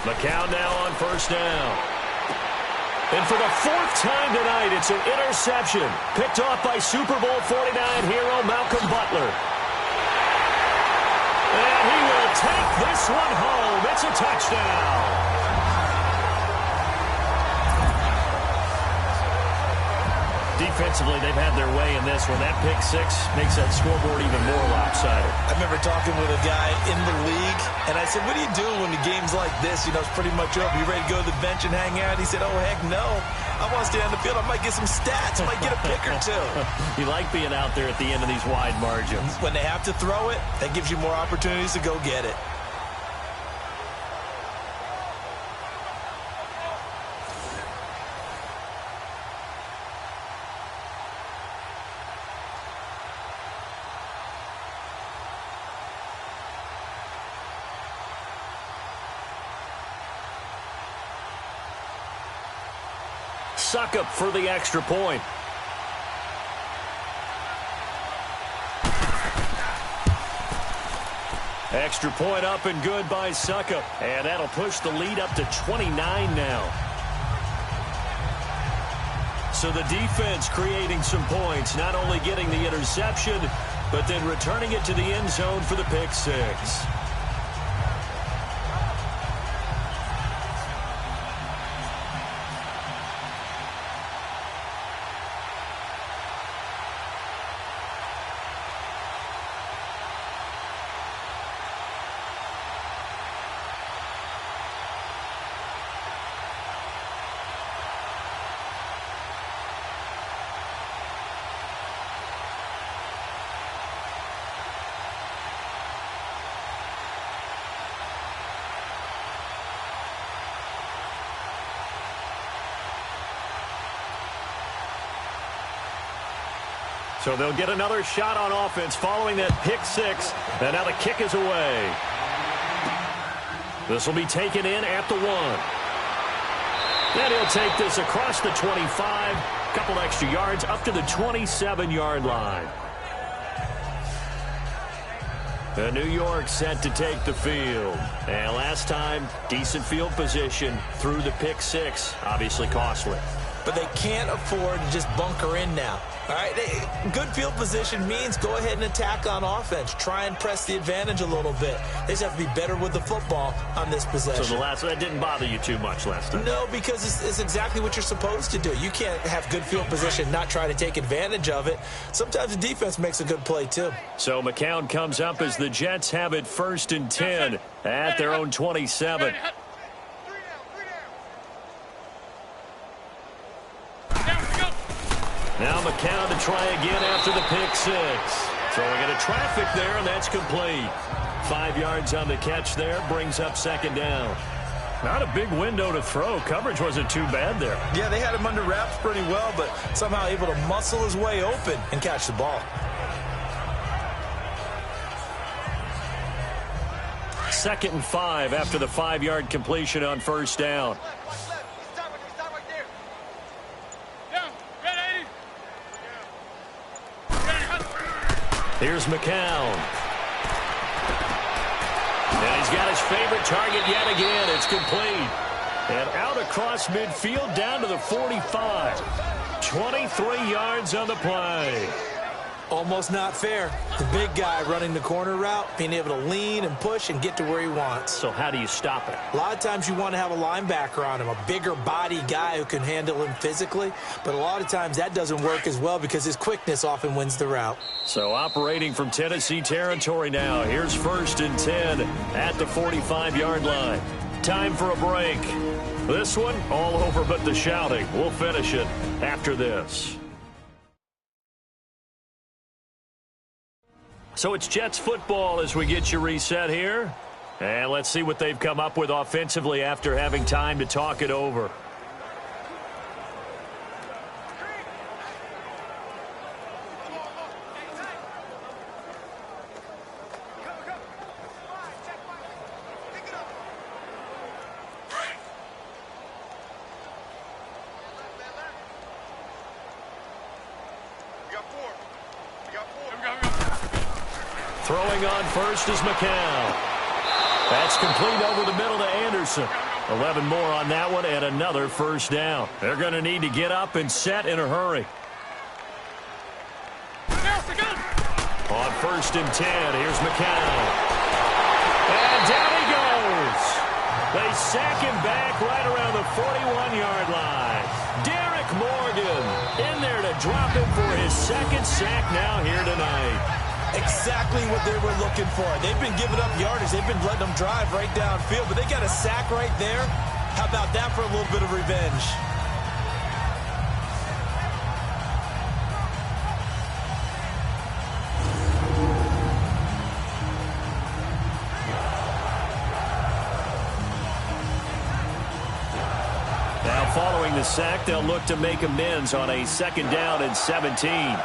McCown now on 1st down. And for the 4th time tonight, it's an interception. Picked off by Super Bowl 49 hero Malcolm Butler. And he will take this one home. It's a touchdown. Defensively, they've had their way in this one. That pick 6 makes that scoreboard even more lopsided. I remember talking with a guy in the league, and I said, what do you do when the game's like this? You know, it's pretty much over. You ready to go to the bench and hang out? He said, oh, heck no. I want to stay on the field. I might get some stats. I might get a pick or 2. You like being out there at the end of these wide margins. When they have to throw it, that gives you more opportunities to go get it. Suckup for the extra point. Extra point up and good by Suckup. And that'll push the lead up to 29 now. So the defense creating some points, not only getting the interception, but then returning it to the end zone for the pick 6. So they'll get another shot on offense following that pick 6. And now the kick is away. This will be taken in at the 1. And he'll take this across the 25. Couple extra yards up to the 27-yard line. New York set to take the field. And last time, decent field position through the pick 6. Obviously costly. but they can't afford to just bunker in now. All right, good field position means go ahead and attack on offense. Try and press the advantage a little bit. They just have to be better with the football on this possession. So that didn't bother you too much last time? No, because it's exactly what you're supposed to do. You can't have good field position, not try to take advantage of it. Sometimes the defense makes a good play, too. So McCown comes up as the Jets have it 1st and 10 at their own 27. Now McCown to try again after the pick 6. Throwing into traffic there, and that's complete. 5 yards on the catch there, brings up 2nd down. Not a big window to throw. Coverage wasn't too bad there. Yeah, they had him under wraps pretty well, but somehow able to muscle his way open and catch the ball. 2nd and 5 after the 5-yard completion on 1st down. Here's McCown. And he's got his favorite target yet again. It's complete. And out across midfield down to the 45. 23 yards on the play. Almost not fair. The big guy running the corner route, being able to lean and push and get to where he wants. So how do you stop it? A lot of times you want to have a linebacker on him, a bigger body guy who can handle him physically. But a lot of times that doesn't work as well because his quickness often wins the route. So operating from Tennessee territory now. Here's 1st and 10 at the 45-yard line. Time for a break. This one all over but the shouting. We'll finish it after this. So it's Jets football as we get you reset here. And let's see what they've come up with offensively after having time to talk it over. Throwing on first is McCown. That's complete over the middle to Anderson. 11 more on that one and another 1st down. They're going to need to get up and set in a hurry. On 1st and 10, here's McCown. And down he goes. They sack him back right around the 41-yard line. Derek Morgan in there to drop him for his 2nd sack now here tonight. Exactly what they were looking for. They've been giving up yardage. They've been letting them drive right downfield, but they got a sack right there. How about that for a little bit of revenge? Now following the sack, they'll look to make amends on a 2nd down and 17.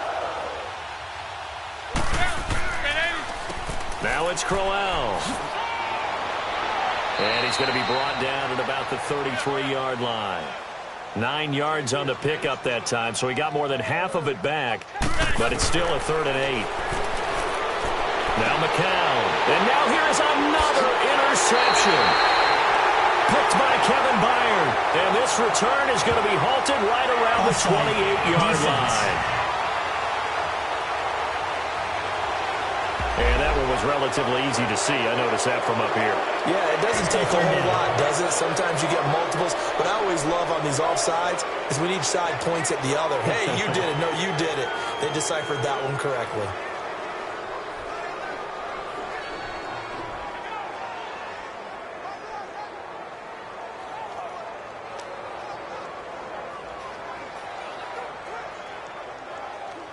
Now it's Crowell. And he's going to be brought down at about the 33-yard line. 9 yards on the pickup that time, so he got more than half of it back. But it's still a 3rd and 8. Now McCown. And now here is another interception. Picked by Kevin Byard. And this return is going to be halted right around the 28-yard line. And that one was relatively easy to see. I noticed that from up here. Yeah, it doesn't take a whole lot, does it? Sometimes you get multiples. What I always love on these offsides is when each side points at the other. Hey, you did it. No, you did it. They deciphered that one correctly.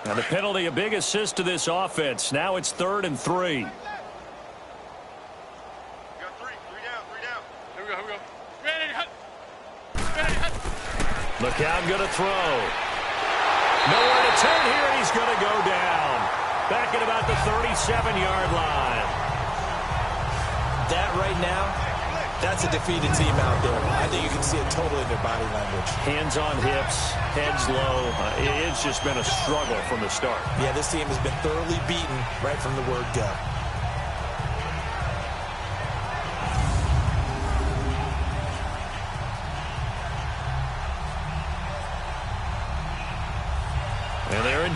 Now the penalty, a big assist to this offense. Now it's 3rd and 3. Got three down. Here we go. Ready, hut. McCown going to throw. Nowhere to turn here, and he's going to go down. Back at about the 37-yard line. That right now, that's a defeated team out there. I think you can see it totally in their body language. Hands on hips, heads low. It's just been a struggle from the start. Yeah, this team has been thoroughly beaten right from the word go.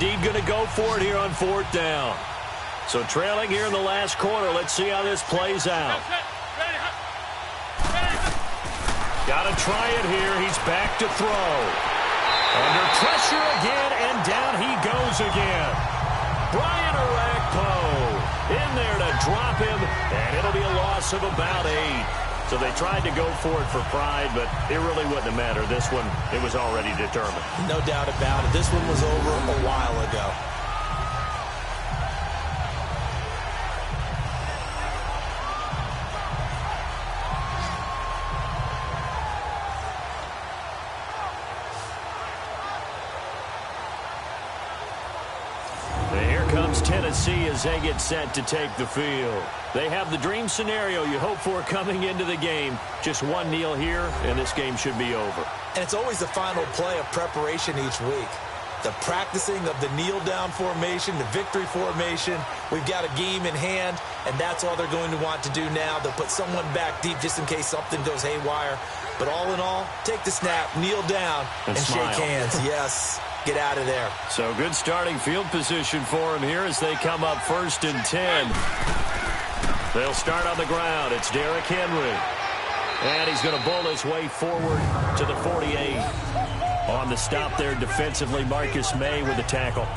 indeed going to go for it here on 4th down. So trailing here in the last quarter. Let's see how this plays out. Got to try it here. He's back to throw. Under pressure again, and down he goes again. Brian Orakpo in there to drop him, and it'll be a loss of about 8. So they tried to go for it for pride, but it really wouldn't have mattered. This one, it was already determined. No doubt about it. This one was over a while ago. Tennessee as they get set to take the field. They have the dream scenario you hope for coming into the game. Just one kneel here, and this game should be over. And it's always the final play of preparation each week. The practicing of the kneel-down formation, the victory formation. We've got a game in hand, and that's all they're going to want to do now. They'll put someone back deep just in case something goes haywire. But all in all, take the snap, kneel down, and shake hands. Yes. Get out of there. So good starting field position for him here as they come up 1st and 10. They'll start on the ground. It's Derrick Henry. And he's going to bowl his way forward to the 48. On the stop there defensively, Marcus May with the tackle.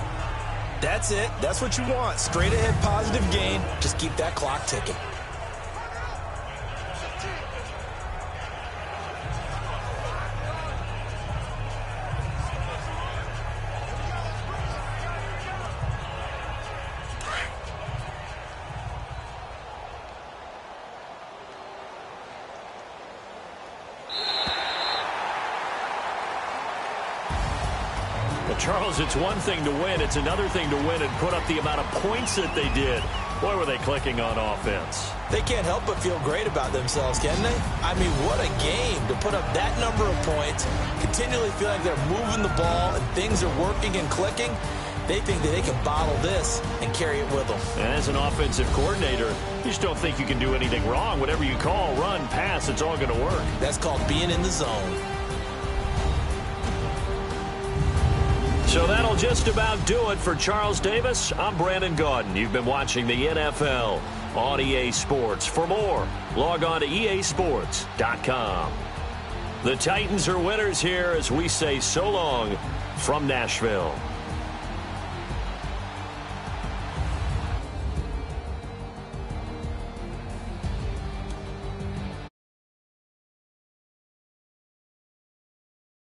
That's it. That's what you want. Straight ahead positive gain. Just keep that clock ticking. Charles, it's one thing to win. It's another thing to win and put up the amount of points that they did. Boy, were they clicking on offense. They can't help but feel great about themselves, can they? I mean, what a game to put up that number of points, continually feel like they're moving the ball and things are working and clicking. They think that they can bottle this and carry it with them. And as an offensive coordinator, you just don't think you can do anything wrong. Whatever you call, run, pass, it's all going to work. That's called being in the zone. So that'll just about do it for Charles Davis. I'm Brandon Gaudin. You've been watching the NFL on EA Sports. For more, log on to easports.com. The Titans are winners here as we say so long from Nashville.